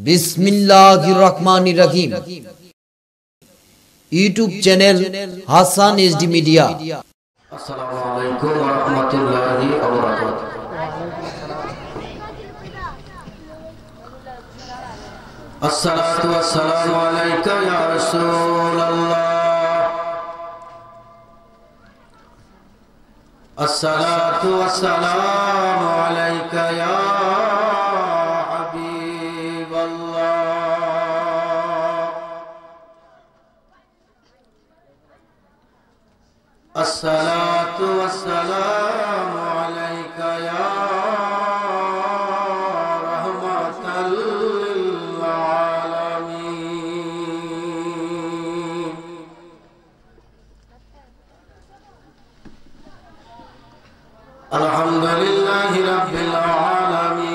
বিসমিল্লাহির রহমানির রহিম। YouTube channel Hasan SD media. আসসালামু আলাইকুম ওয়া রাহমাতুল্লাহি ওয়া বারাকাতুহু। আসসালাতু ওয়াসসালামু আলাইকা ইয়া রাসূলুল্লাহ। আসসালাতু ওয়াসসালামু আলাইকা ইয়া الصلاة والسلام عليك يا رحمة للعالمين. الحمد لله رب العالمين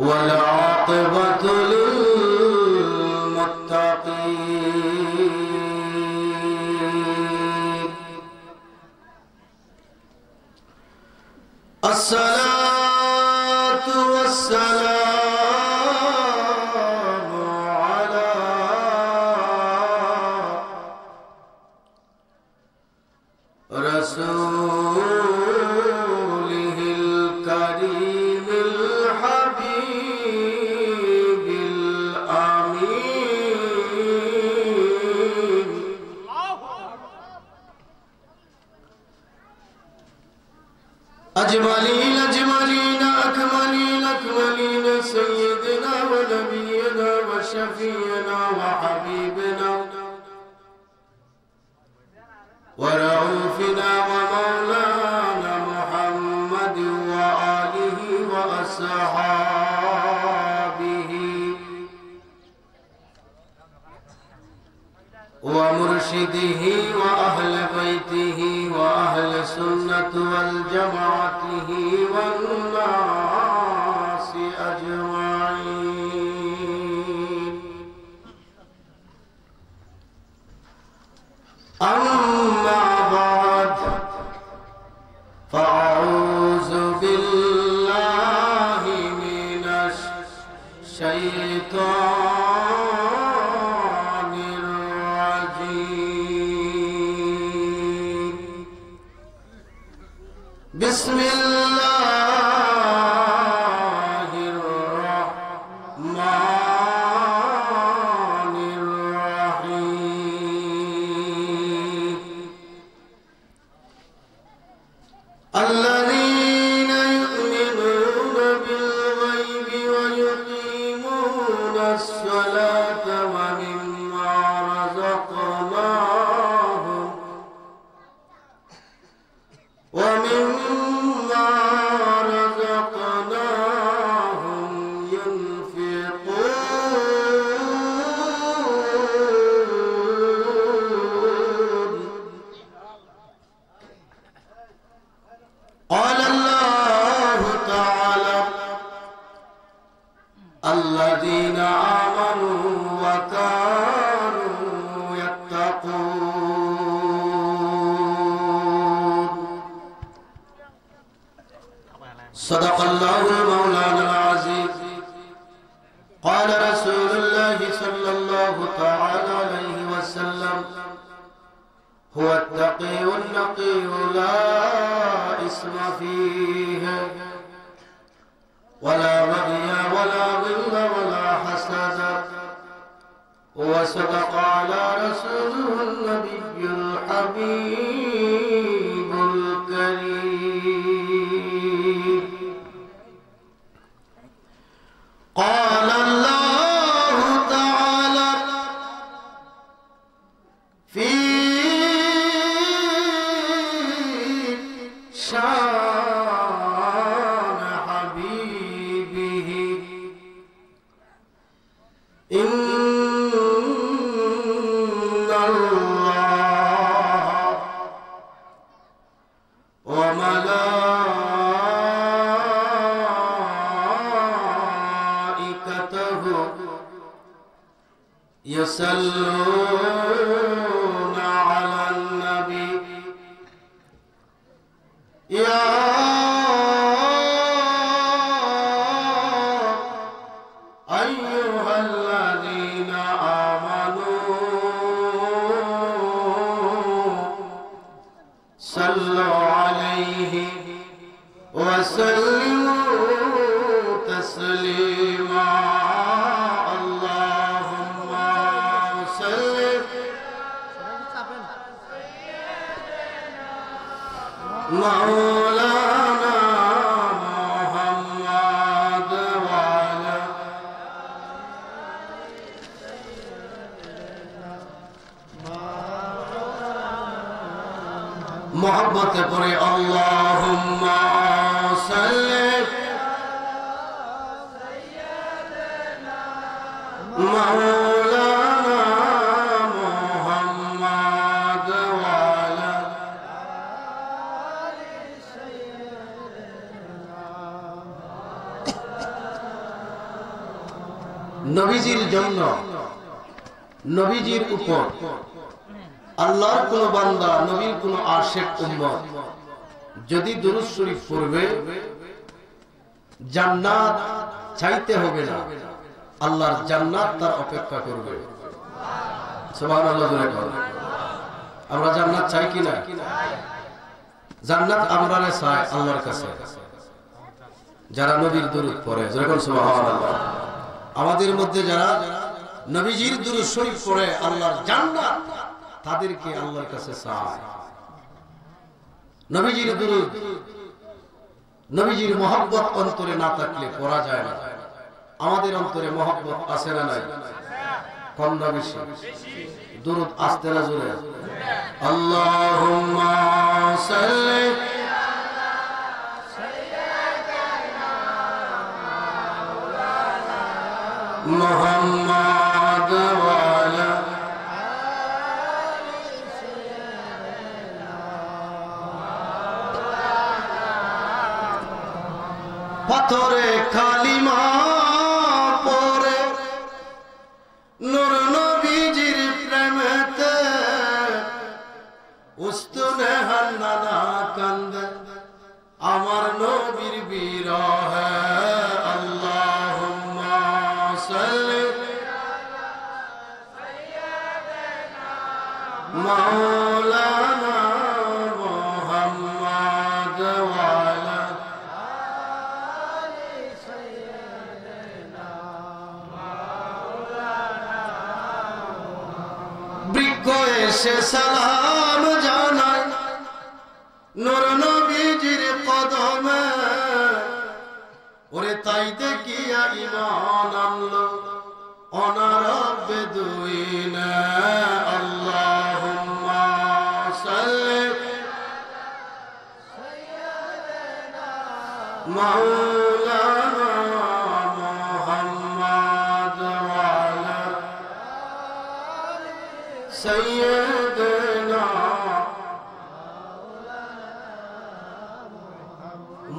والعاقبة الصلاة والسلام على رسوله الكريم الحبيب الأمين. أجملين أجملين أكملين أكملين سيدنا ونبينا وشفينا وحبيبنا ورؤوفنا ومولانا محمد وآله وأصحابه ومرشده وأهل بيته وأهل السنة والجماعته والناس أجمعين. أما بعد فأعوذ بالله من الشيطان الرجيم. بسم الله الرحمن الرحيم. الذين يؤمنون بالغيب ويقيمون الصلاة ومما رزقناهم ينفقون. قال الله تعالى: الذين آمنوا وكانوا يتقون. صدق الله مولانا العظيم. قال رسول الله صلى الله تعالى عليه وسلم: هو التقي النقي لا إثم فيه ولا بغي ولا غل ولا حسد. وصدق على رسوله النبي الحبيب الكريم. قال الله تعالى في شان حبيبه: إن الله وملائكته يصلون على النبي يا تسليما اللهم صل مولانا محمد وعلى محبت پڑے اللهم صل مولانا محمد وعلى নবীজির জন্য নবীজির উপর আল্লাহর কোন বান্দা নবীর কোন আশিক উম্মত যদি দুরূদ শরীফ পড়বে জান্নাত চাইতে হবে না, আল্লাহর জান্নাত তার অপেক্ষা করবে। সুবহানাল্লাহ। আমরা জান্নাত চাই কি না? জান্নাত আমরা চাই আল্লাহর কাছে যারা নবীর দুরূদ পড়ে। যেরকম সুবহানাল্লাহ। আমাদের মধ্যে যারা নবীজির দুরূদ শরীফ পড়ে আল্লাহর জান্নাত তাদেরকে আল্লাহর কাছে চায়। নবীজির দুরূদ নবীজির মহব্বত অন্তরে না থাকলে পড়া যায় না। আমাদের অন্তরে মহব্বত আছে না নাই? কম না বেশি? দুরূদ আসতে না জোরে? আল্লাহুম্মা সাল্লি মুহাম্মাদ ওয়া আলা পাথরে কালিমা পড়ে নূর নবীজির প্রেমেতে উস্তুনে হান্নানা কান্দে আমার নবীর বিরহে আল্লাহুম্মা সাল্লি মাওলানা মুহাম্মদ ওয়া আলা বৃক্ষ এসে সালাম জানায় নূর নবীজির কদমে, ওরে তাই দেখিয়া ঈমান আনলো অনারব বেদুইনে আল্লাহুম্মা সাল্লি মাওলানা মুহাম্মদ ওয়া আলা সাইয়্যিদিনা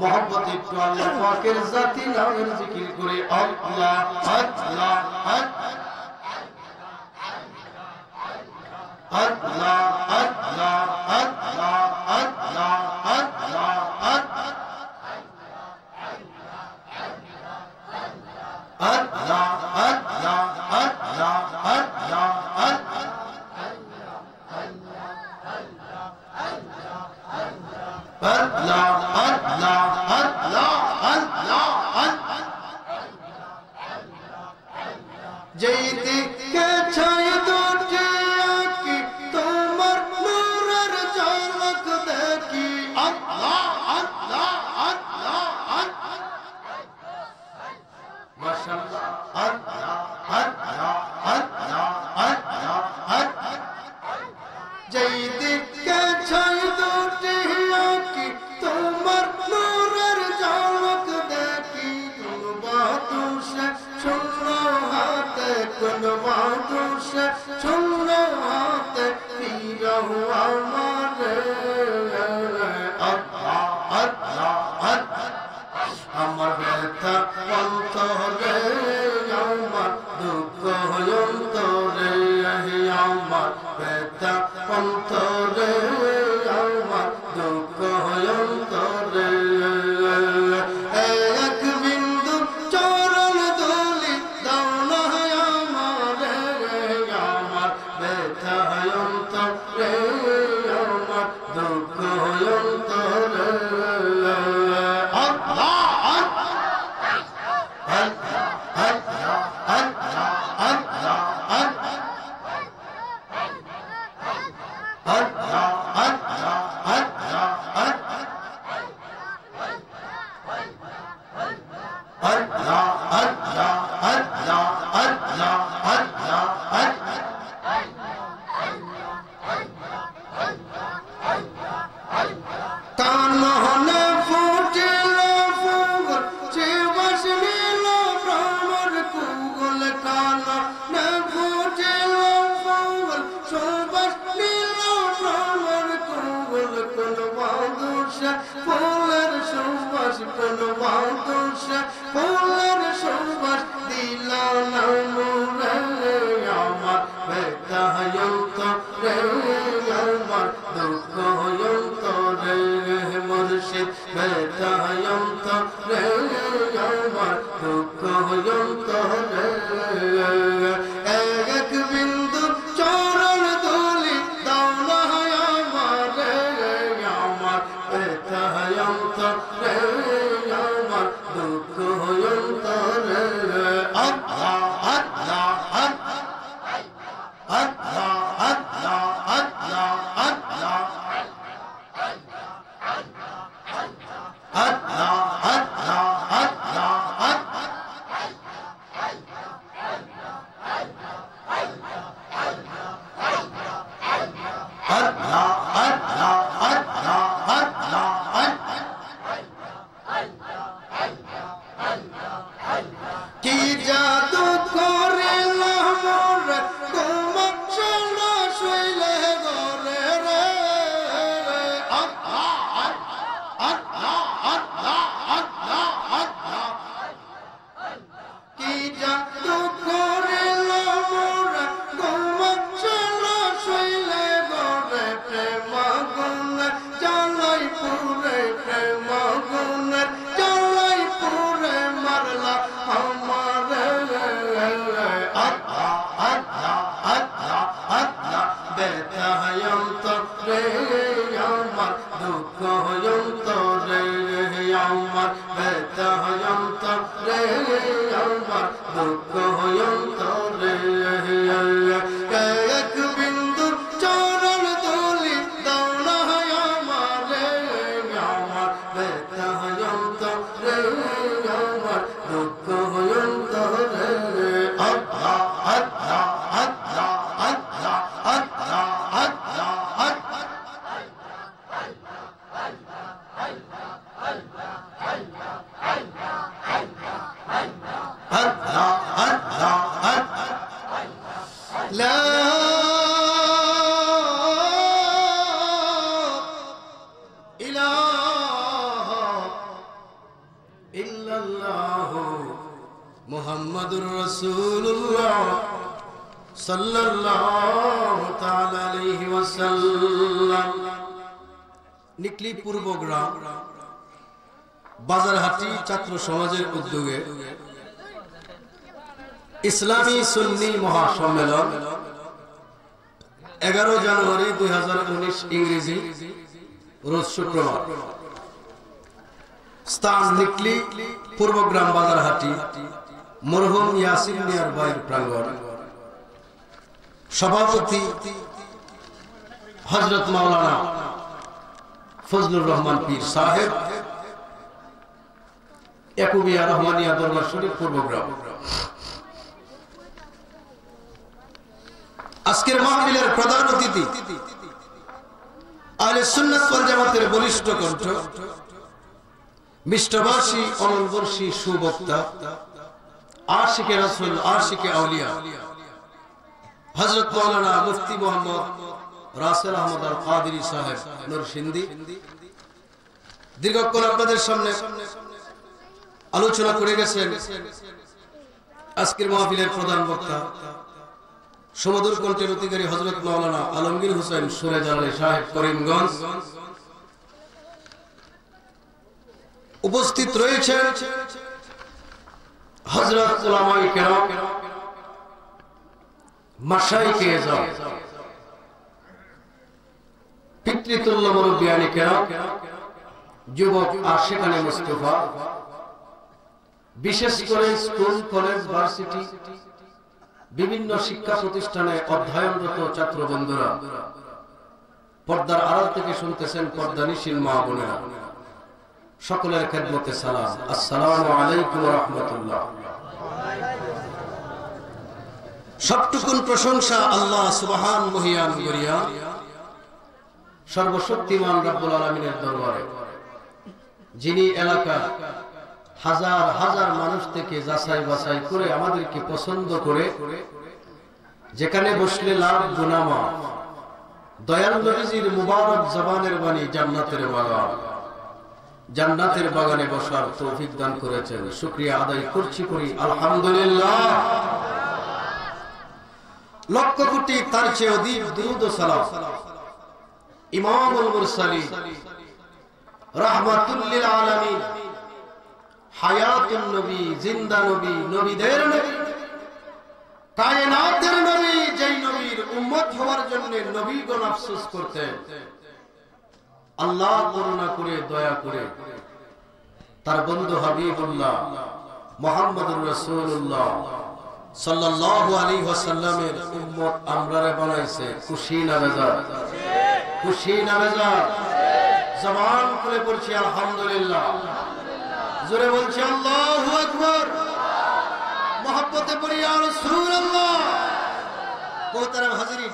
মোহাম্মদ একটু আল্লাহ পাকের জাতি নামের জিকির করে আল্লাহ আল্লাহ আল্লাহ আল্লাহ আল্লাহ আল্লাহ আল্লাহ আল্লাহ আল্লাহ আল্লাহ আল্লাহ Allah, Allah, Allah, Allah, Allah. Jayiti ke chhay duti ki tomar nurar jalak dekhi Allah, Allah, Allah, Allah. Mashallah, Allah, Allah, Allah, Allah, Allah. Jayiti ke chhay duti তোমার নূরের ঝলক দেখি কোন বাতুষে শূন্য হাতে কোন বাতুষে শূন্য হাতে ফিরহু আমারে আল্লাহ আল্লাহ আল্লাহ আমার ব্যথা অন্তরে আমার দুঃখ অন্তরে আমার ব্যথা অন্তরে আমার দুঃখ অন্তরে এক বিন্দু চরণ ধুলি দাও না আমারে আমার ব্যথা অন্তরে মন বাদশা ফুলের সুবাস দিলা না মোরে আমার ব্যথা অন্তরে আমার দুঃখ অন্তরে মুর্শিদ ব্যথা অন্তরে আমার দুঃখ অন্তরে এক বিন্দু চরণ ধুলি দাও না আমারে আমার ব্যথা অন্তরে আমার দুঃখ অন্তরে আল্লাহ আল্লাহ আল্লাহ আল্লাহ আল্লাহ আল্লাহ আল্লাহ আল্লাহ আল্লাহ কি জাদু করিলাম রে তোমার সোনা শুইলে গরে রে আল্লাহ আল্লাহ আল্লাহ আল্লাহ আল্লাহ কি জাদু করিলাম রে তোমার সোনা শুইলে গরে প্রেম গুণ চালাই পুরে প্রেম গুণ চালাই পুরে মারলা আমারে আল্লাহ আল্লাহ আল্লাহ আল্লাহ ব্যথা অন্তরে আমার দুঃখ অন্তরে আমার ব্যথা অন্তরে আমার দুঃখ অন্তরে এক বিন্দু চরণ ধুলি দাও না আমারে আমার ব্যথা অন্তরে আমার দুঃখ অন্তরে আল্লাহ আল্লাহ আল্লাহ আল্লাহ আল্লাহ আল্লাহ আল্লাহ আল্লাহ আল্লাহ লা ইলাহা ইল্লাল্লাহ মুহাম্মাদুর রাসূলুল্লাহ সাল্লাল্লাহু তাআলা আলাইহি ওয়াসাল্লাম। নিকলি পূর্বগ্রাম বাজারহাটি ছাত্র সমাজের উদ্যোগে ইসলামী সুন্নি মহাসম্মেলন 11 জানুয়ারি 2019 ইংরেজি রোজ শুক্রবার, স্থান নিকলি পূর্বগ্রাম বাজারহাটি, মরহুম ইয়াসিন মিয়ার বাড়ির প্রাঙ্গণ। সভাপতি হযরত মাওলানা ফজলুর রহমান পীর সাহেব, একুবিয়া রহমানিয়া দরবার শরীফ পূর্বগ্রাম। আজকের মাহফিলের প্রধান অতিথি আহলে সুন্নাত ওয়াল জামাতের বলিষ্ঠ কণ্ঠ, মিষ্টভাষী, অনলবর্ষী সুবক্তা, আশিকে রাসূল, আশিকে আউলিয়া হযরত মাওলানা মুফতি মুহাম্মদ রাসেল আহমদ আল কাদেরী সাহেব নরসিংদী দীর্ঘক্ষণ আপনাদের সামনে আলোচনা করে গেছেন। আজকের মাহফিলের প্রধান বক্তা সুমধুর কণ্ঠের অধিকারী হযরত মাওলানা আলমগীর হোসেন সুরে জালালী সাহেব করিমগঞ্জ। উপস্থিত রয়েছেন হযরত উলামায়ে কেরাম, মাশায়েখে এযাম, পিতৃতুল্য মুরব্বিয়ানে কেরাম, যুবক আশিকানে মুস্তাফা, বিশেষ করে স্কুল, কলেজ, ভার্সিটি, বিভিন্ন শিক্ষা প্রতিষ্ঠানে অধ্যয়নরত ছাত্র বন্ধুরা, পর্দার আড়াল থেকে শুনতেছেন পর্দানিশীল মা বোনেরা, সকলের খেদমতে সালাম। আসসালামু আলাইকুম ওয়া রাহমাতুল্লাহ। সবটুকুন প্রশংসা আল্লাহ সুবহান মহিয়ান গরিয়া সর্বশক্তিমান রব্বুল আলামিনের দরবারে, যিনি এলাকা হাজার হাজার মানুষ থেকে যাচাই বাছাই করে আমাদেরকে পছন্দ করে যেখানে বসলে লাভ গুনাহ মাফ, দয়াল নবীজির মুবারক জবানের বাণী জান্নাতের বাগান, জান্নাতের বাগানে বসার তৌফিক দান করেছেন। শুকরিয়া আদায় করছি করি আলহামদুলিল্লাহ। লক্ষ কোটি তার চেয়ে অধিক দুরূদ ও সালাম ইমামুল মুরসালিন রাহমাতুল লিল আলামিন হায়াতুন নবী, জিন্দা নবী, নবীদের নবী, কায়নাতের নবী, যেই নবীর উম্মত হওয়ার জন্য নবীগণ আফসোস করতেন, আল্লাহ করুণা করে দয়া করে তার বন্ধু হাবিবুল্লাহ মুহাম্মদুর রাসূলুল্লাহ সাল্লাল্লাহু আলাইহি ওয়াসাল্লামের উম্মত আমরারে বানাইছে। খুশি না বেজার? খুশি না বেজার? জবান খুলে পড়ছি আলহামদুলিল্লাহ, জোরে বলছি আল্লাহু আকবার, মহব্বতে পড়ি ইয়া রাসূলুল্লাহ। মোহতারাম হাজিরিন,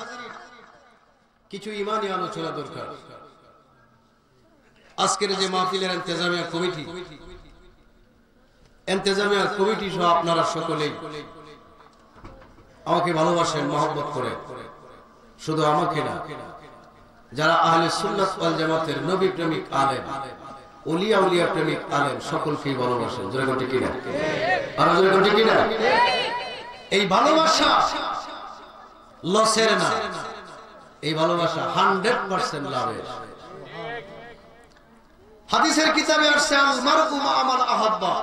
কিছু ঈমানি আলোচনা দরকার। আজকের যে মাহফিলের ইন্তেজামিয়া কমিটি সহ আপনারা সকলেই আমাকে ভালোবাসেন, মহব্বত করে। শুধু আমাকে না, যারা আহলে সুন্নাত ওয়াল জামাতের নবী প্রেমিক আলেম, ওলিয়া উলিয়া প্রেমিক আলেম, সকলকেই ভালোবাসেন। জোরে কোটি কিনা? আর জোরে কোটি কিনা? এই ভালোবাসা লসের না, এই ভালোবাসা 100% লাভের। হাদিসের কিতাবে আসছে আল মারউ মা মান আহাব্বা,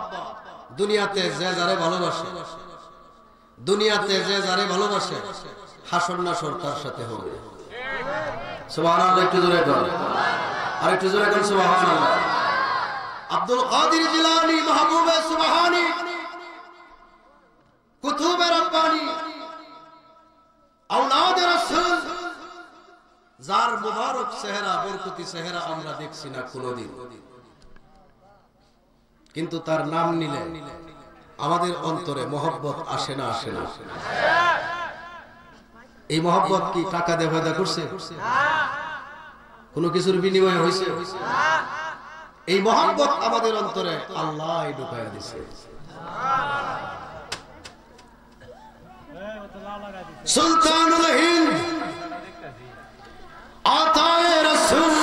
দুনিয়াতে যে যারে ভালোবাসে, দুনিয়াতে যে যারে ভালোবাসে, হাসর নাসর তার সাথে হবে। সুবহানাল্লাহ, একটু জোরে বল, আর একটু জোরে বল সুবহানাল্লাহ। আব্দুল কাদের জিলানী, মাহবুবে সুবহানী, কুতুবে রব্বানী, আওলাদে রাসূল, যার মুবারক চেহারা, বরকতি চেহারা আমরা দেখছি না কোনদিন, কিন্তু তার নাম নিলে আমাদের অন্তরে মহব্বত আসে না? আসে না? এই মহব্বত কি টাকা দিয়ে ফায়দা করছে? কোন কিছুর বিনিময়ে হয়েছে? এই মহব্বত আমাদের অন্তরে আল্লাহ ঢুকাইয়া দিছে। সুলতানুল হিন্দ, আতায়ে রাসূল,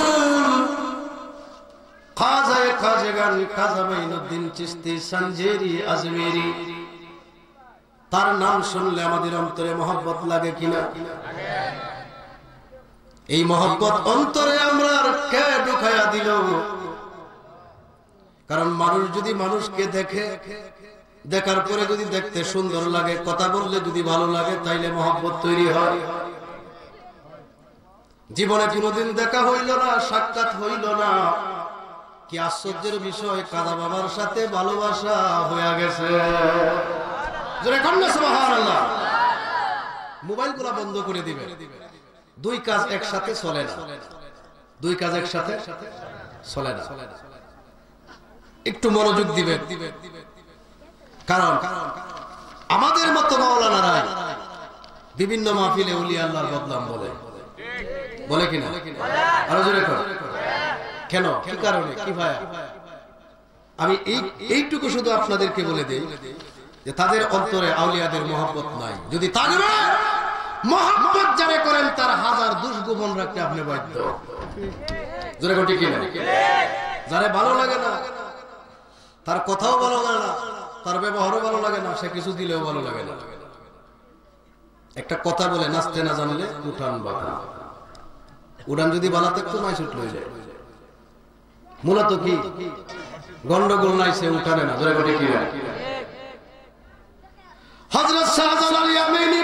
খাজায়ে খাজগান, খাজা মাইনুদ্দিন চিশতি সঞ্জেরি আজমেরি, তার নাম শুনলে আমাদের অন্তরে মহব্বত লাগে কিনা? এই মহব্বত অন্তরে আমরা কে ঢুকাইয়া দিল? কারণ মানুষ যদি মানুষকে দেখে, দেখার পরে যদি দেখতে সুন্দর লাগে, কথা বললে যদি ভালো লাগে, তাইলে মহব্বত তৈরি হয়। জীবনে কোনোদিন দেখা হইল না, সাক্ষাৎ হইল না, কি আশ্চর্যের বিষয়, কাদা বাবার সাথে ভালোবাসা হয়ে গেছে। জোরে কন্যা সুবহানাল্লাহ। মোবাইলগুলো বন্ধ করে দিবে, দুই কাজ একসাথে চলে না, দুই কাজ একসাথে চলে না। একটু মনোযোগ দিবেন, কারণ আমাদের মতো মাওলানারা বিভিন্ন মাহফিলে ওলিয়া আল্লাহর বদনাম বলে, বলে কিনা? আরো জোরে কর। কেন? কি কারণে? কি ভাইয়া? আমি এইটুকু শুধু আপনাদেরকে বলে দেই যে তাদের অন্তরে আউলিয়াদের মহব্বত নাই। যদি তাদের মহব্বত যারা করেন, তার হাজার দুষ্গোপন রাখতে আপনি বাধ্য। জোরে কর, ঠিক কিনা? যারা ভালো লাগে না, তার কথাও ভালো লাগে না, তার ব্যবহারও ভালো লাগে না, সে কিছু দিলেও ভালো লাগে না। একটা কথা বলে, নাচতে না জানলে উঠান বাঁকা। উড়ান যদি বালা থাকতো নয় ছুট লয়ে যায়। মূলত কি গন্ডগোল নাই, সে উঠানে না। জোরে বটে কি? হযরত শাহজালাল ইয়ামানি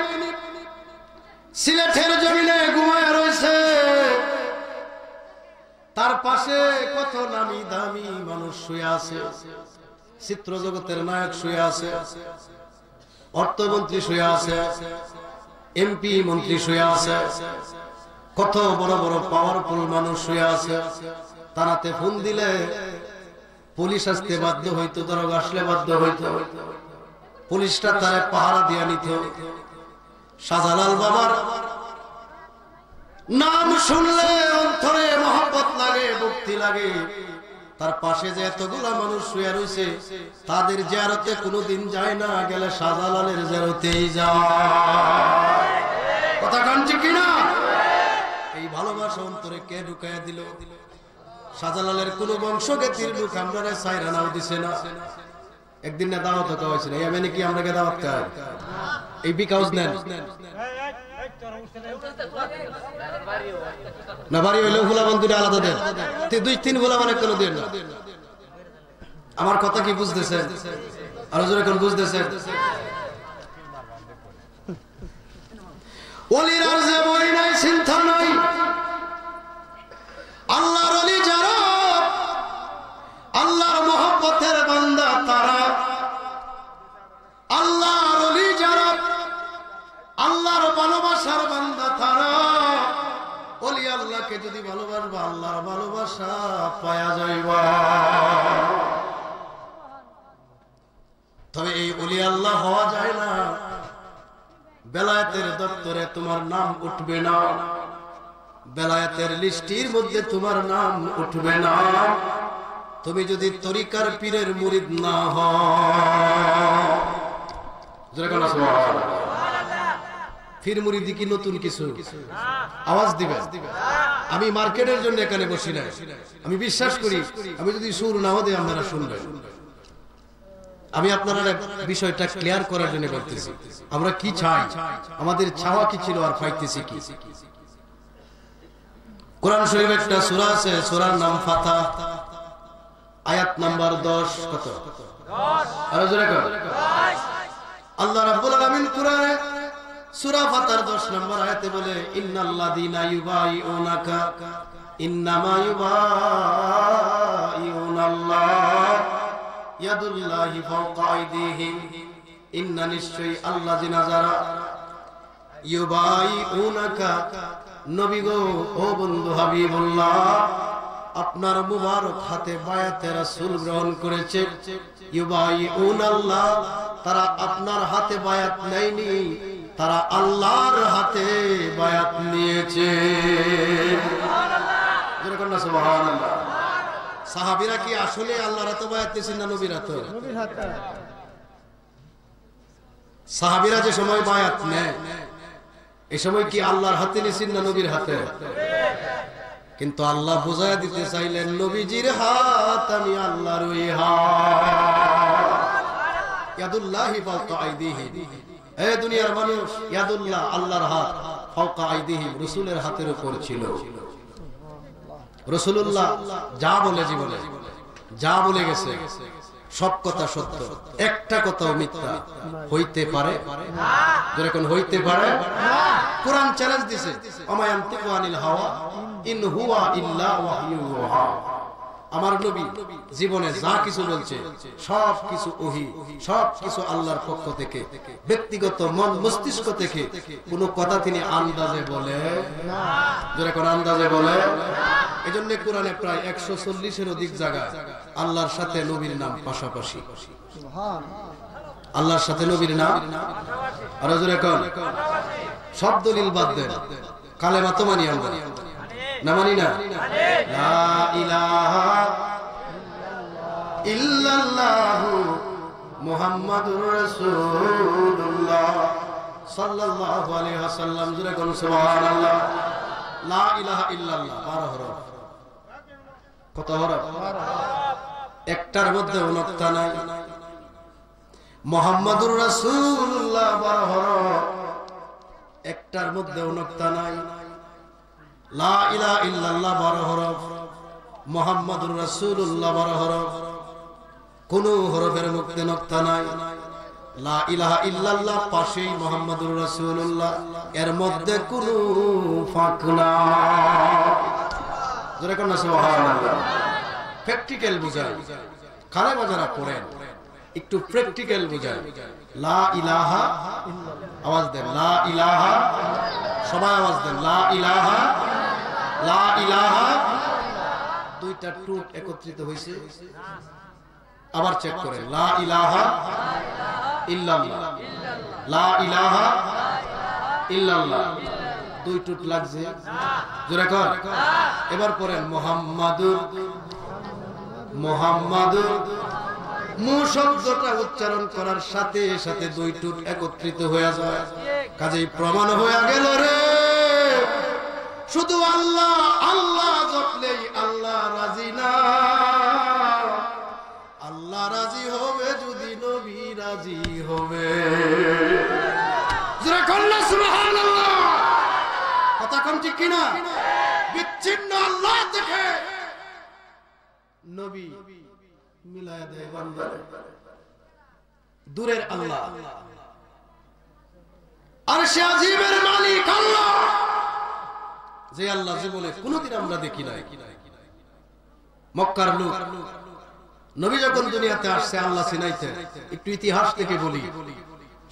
সিলেটের জমিনে ঘুমায় রয়েছে, তার পাশে কত নামি দামি মানুষ শুয়ে আছে। চিত্র জগতের নায়ক শুয়ে আছে, অর্থমন্ত্রী শুয়ে আছে, এমপি মন্ত্রী শুয়ে আছে, কত বড় বড় পাওয়ারফুল মানুষ শুয়ে আছে। তারাতে ফোন দিলে পুলিশ আসতে বাধ্য হইতো, দরগা আসলে বাধ্য হইতো, পুলিশটা তারা পাহারা দিয়ে নিত। শাহজালাল বাবার নাম শুনলে অন্তরে মহব্বত লাগে, ভক্তি লাগে। তার পাশে যে এতগুলা মানুষ শুয়ে রয়েছে, তাদের জিয়ারতে কোনোদিন যায় না, গেলে শাহজালালের জিয়ারতেই যায়। কথা কান ঠিক কিনা? এই ভালোবাসা অন্তরে কে ঢুকাইয়া দিল? শাহজালালের কোন বংশগতির লোক আমরা সাইরা নাও দিছে না। একদিন না দাওয়াত হয়েছিল, এই মানে কি আমরা দাওয়াত খাই এই বিকাউজ নেন না, বাড়ি হইলে ভোলা বন্ধুরা আলাদা দেন, 2-3 ভোলা মানে কোনো দেন না। আমার কথা কি বুঝতেছেন? আরো জোরে কোন বুঝতেছেন? ওলির আরজে বই নাই, চিন্তা নাই। আল্লাহর ওলি যারা, আল্লাহর মহব্বতের বান্দা তারা, আল্লাহর ওলি যারা, আল্লাহর ভালোবাসার বান্দা তারা। ওলি আল্লাহকে যদি ভালোবাসবা আল্লাহর ভালোবাসা পাওয়া যাইবা। তবে এই ওলি আল্লাহ হওয়া যায় না বেলায়েতের দপ্তরে তোমার নাম উঠবে না, বেলায়েতের লিস্টির মধ্যে তোমার নাম উঠবে না তুমি যদি তরিকার পীরের মুরিদ না হও। ফির মুরিদি কি নতুন কিছু? আওয়াজ দিবেন। আমি মার্কেটের জন্য এখানে বসি না, আমি বিশ্বাস করি আমি যদি সুর নাও দিই আপনারা শুনবেন। আমি আপনারা বিষয়টা ক্লিয়ার করার জন্য বলতেছি, আমরা কি চাই, আমাদের চাওয়া কি ছিল আর পাইতেছি কি। কোরআন শরীফ একটা সূরা আছে, সূরার নাম ফাতহ, আয়াত নাম্বার 10। কত? 10। আরো জোরে কর। 10। আল্লাহ রাব্বুল আলামিন কোরআনে সূরা ফাতহর 10 নম্বর আয়াতে বলে, ইন্নাল্লাযীনা ইউবাইউনাকা ইন্নামা ইউবাইউনাল্লাহ ইয়াদুল্লাহি ফাওকা আইদিহিম। ইন্না নিশ্চয়ই আল্লাযীনা যারা ইউবাইউনাকা, নবী গো ও বন্ধু হাবিবুল্লাহ, আপনার মুবারক হাতে বায়াতে রাসূল গ্রহণ করেছে। ইউবাইউনাল্লাহ, তারা আপনার হাতে বায়াত নেয়নি, তারা আল্লাহর হাতে বায়াত নিয়েছে। সুবহানাল্লাহ, সুবহানাল্লাহ। সাহাবীরা কি আসলে আল্লাহর হাতে বায়াত নিয়েছেন না নবীর হাতে? নবীর হাতে। সাহাবীরা যে সময় বায়াত নেয় এই সময় কি আল্লাহর হাতে নিয়েছেন না নবীর হাতে? কিন্তু আল্লাহ বুঝায় দিতে চাইলেন, নবীজির হাত আমি আল্লাহর ওই হাত। ইয়াদুল্লাহি ফাওকা আইদিহিম। এ দুনিয়ার মানুষ, ইয়াদুল্লাহ আল্লাহর হাত, ফাওকা আইদিহিম রাসূলের হাতের উপর ছিল। রাসূলুল্লাহ যা বলে জীবনে, যা বলে গেছে সব কথা সত্য, একটা কথাও মিথ্যা হইতে পারে না। যেরকম হইতে পারে না। কোরআন চ্যালেঞ্জ দিছে, আমা ইয়ানতিকু আনিল হাওয়া ইন হুয়া ইল্লা ওয়াহয়ু ইউহা। আমার নবী জীবনে যা কিছু বলছে সব কিছু ওহী, সব কিছু আল্লাহর পক্ষ থেকে, ব্যক্তিগত মন মস্তিষ্ক থেকে কোনো কথা তিনি আন্দাজে বলে না। যেরকম আন্দাজে বলে না। এজন্য কোরআনে প্রায় 140-এর অধিক জায়গায় আল্লাহর সাথে নবীর নাম পাশাপাশি। সুবহানাল্লাহ। আল্লাহর সাথে নবীর নাম আর জোরে কোন সব দলিল বাদ দেন, কালেমা তো মানি আমরা না, মানি না? লা ইলাহা ইল্লাল্লাহু মুহাম্মাদুর রাসূলুল্লাহ সাল্লাল্লাহু আলাইহি ওয়াসাল্লাম। জোরে কোন সুবহানাল্লাহ। লা ইলাহা ইল্লাল্লাহ 12 হরফ। কত হরফ? 12 হরফ। একটার মধ্যে অনক্তা নাই। মুহাম্মাদুর রাসূলুল্লাহ 12 হরফ, একটার মধ্যে অনক্তা নাই। লা ইলাহা ইল্লাল্লাহ 12 হরফ, মুহাম্মাদুর রাসূলুল্লাহ 12 হরফ, কোন হরফের মধ্যে নক্তা নাই। লা ইলাহা ইল্লাল্লাহ পাশেই মুহাম্মাদুর রাসূলুল্লাহ, এর মধ্যে কোনো ফাঁক নাই। জোরে কোন সুবহানাল্লাহ। প্র্যাকটিক্যাল বুঝায়, কালেমা যারা পড়েন একটু প্র্যাকটিক্যাল বুঝায়। লা ইলাহা ইল্লাল্লাহ, আওয়াজ দেন লা ইলাহা, সবাই আওয়াজ দেন লা ইলাহা, লা ইলাহা। দুইটা টুট একত্রিত হয়েছে, আবার চেক করেন। লা ইলাহা ইল্লাল্লাহ, লা ইলাহা ইল্লাল্লাহ। দুই টুট লাগছে, জোরে কর। এবার পড়েন মুহাম্মাদুর, মুহাম্মাদুর। মু শব্দটা উচ্চারণ করার সাথে সাথে দুই টুট একত্রিত হয়ে যায়, কাজেই প্রমাণ হয়ে গেল রে শুধু আল্লাহ আল্লাহ জপলেই আল্লাহ রাজি না, আল্লাহ রাজি হবে যদি নবী রাজি হবে। সুবহানাল্লাহ, কথা কোন ঠিক কিনা? বিচ্ছিন্ন আল্লাহ থেকে নবী মিলায়া দেয় বান্দারে। দূরের আল্লাহ, আরশে আজিমের মালিক আল্লাহ, যে আল্লাহ জীবনে কোনোদিন আমরা দেখি নাই। মক্কার লোক নবী যখন দুনিয়াতে আসছে আল্লাহ চিনাইতে, একটু ইতিহাস থেকে বলি,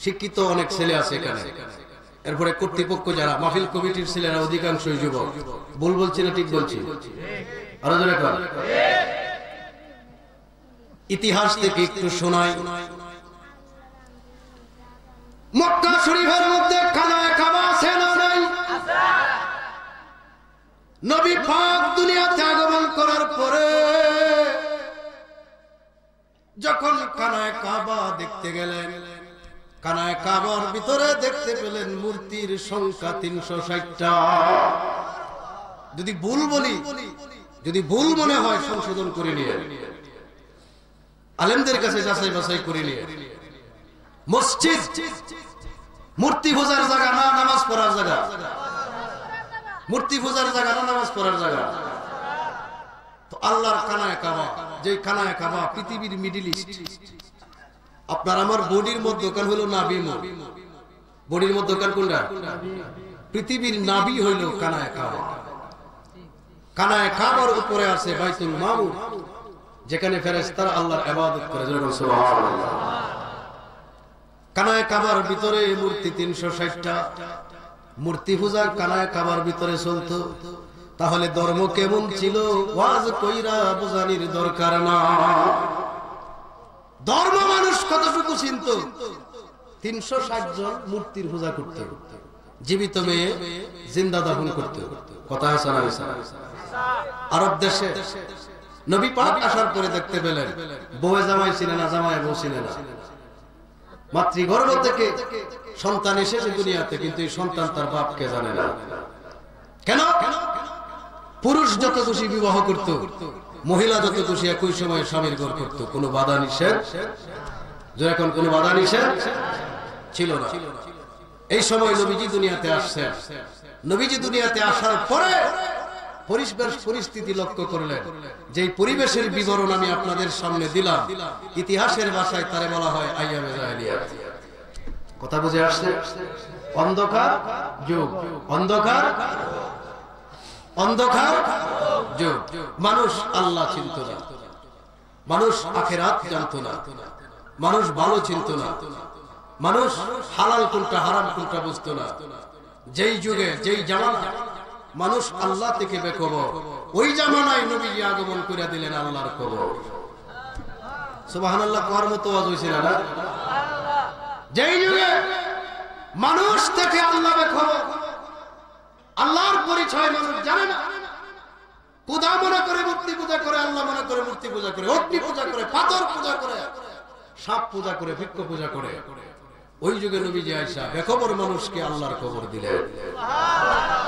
শিক্ষিত অনেক ছেলে আছে এখানে, এরপরে কর্তৃপক্ষ যারা মাহফিল কমিটির ছেলেরা অধিকাংশই যুবক। ভুল বলছি না ঠিক বলছি? আরো জোরে কর। ইতিহাস থেকে একটু শোনাই। মক্কা শরীফের মধ্যে খানায়ে কাবা আছে না নাই? নবী পাক দুনিয়াতে আগমন করার পরে যখন খানায়ে কাবা দেখতে গেলেন, খানায়ে কাবার ভিতরে দেখতে পেলেন মূর্তির সংখ্যা 360টা। যদি ভুল বলি, যদি ভুল মনে হয় সংশোধন করে নিয়ে, আলেমদের কাছে যাচাই বাছাই করে নিয়ে। মসজিদ মূর্তি পূজার জায়গা না নামাজ পড়ার জায়গা? মূর্তি পূজার জায়গা না নামাজ পড়ার জায়গা? তো আল্লাহর খানায়ে কাবা, যে খানায়ে কাবা পৃথিবীর মিডল ইস্ট। আপনার আমার বডির মধ্যখান হলো নাভি, বডির মধ্যখান কোনটা? পৃথিবীর নাভি হইল খানায়ে কাবা। খানায়ে কাবার উপরে আছে বাইতুল মামুর, যেখানে ফেরেশতারা আল্লাহর ইবাদত করে। সুবহানাল্লাহ। খানায়ে কাবার ভিতরে মূর্তি 360টা। মূর্তি পূজা খানায়ে কাবার ভিতরে চলতো। তাহলে ধর্ম কেমন ছিল ওয়াজ কইরা বোঝানির দরকার না। ধর্ম মানুষ কতটুকু চিনত? 360 জন মূর্তির পূজা করত, জীবিত মেয়ে জিন্দা দাফন করত। কথা আছে না? আরব দেশে নবী পাক আসার পরে দেখতে পেলেন বউ জামাই ছিলেন না, জামাই বউ ছিলেন না। মাতৃগর্ভ থেকে সন্তান এসেছে দুনিয়াতে, কিন্তু এই সন্তান তার বাপকে জানে না। কেন? পুরুষ যত খুশি বিবাহ করত, মহিলা যত খুশি একই সময় স্বামীর ঘর করত। কোনো বাধা নিষেধ, যখন কোনো বাধা নিষেধ ছিল না। এই সময় নবীজি দুনিয়াতে আসছেন। নবীজি দুনিয়াতে আসার পরে পরিস্থিতি লক্ষ্য করলেন, যে পরিবেশের বিবরণ আমি আপনাদের সামনে দিলাম, ইতিহাসের ভাষায় তারে বলা হয় আইয়ামে জাহেলিয়াত। কথা বুঝে আসছে? অন্ধকার যুগ, অন্ধকার অন্ধকার যুগ। মানুষ আল্লাহ চিনত না, মানুষ আখিরাত জানত না, মানুষ ভালো চিনত না, মানুষ হালাল কোনটা হারাম কোনটা বুঝতো না। যেই যুগে যেই জামানা মানুষ আল্লাহ থেকে বেখবর, ওই জামানায় নবীজি আগমন করে দিলেন আল্লাহর খবর। সুবহানাল্লাহ। কোয়ার মতো আওয়াজ হইছে না? যেই যুগে মানুষ থেকে আল্লাহ বেখবর, আল্লাহর পরিচয় মানুষ জানে না, খোদা মনে করে মূর্তি পূজা করে, আল্লাহ মনে করে মূর্তি পূজা করে, অগ্নি পূজা করে, পাথর পূজা করে, সাপ পূজা করে, বৃক্ষ পূজা করে। ওই যুগে নবীজি আয়েশা বেখবর মানুষকে আল্লাহর খবর দিলেন।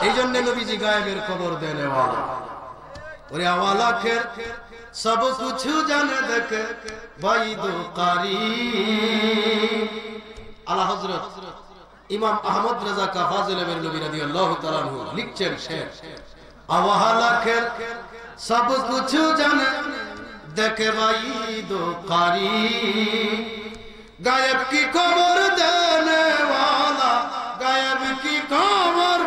এই জন্য নবীজি গায়েবের খবর দেন। ওরে আওয়ালা খের সব কিছু জানে দেখে বাইদু কারি। আলা হযরত ইমাম আহমদ রাজা কা ফাজিলের নবী রাদিয়াল্লাহু তাআলা আনহু লিখছেন, শের আওয়ালা খের সব কিছু জানে দেখে বাইদু কারি। गायब की खबर देने वाला, गायब की खबर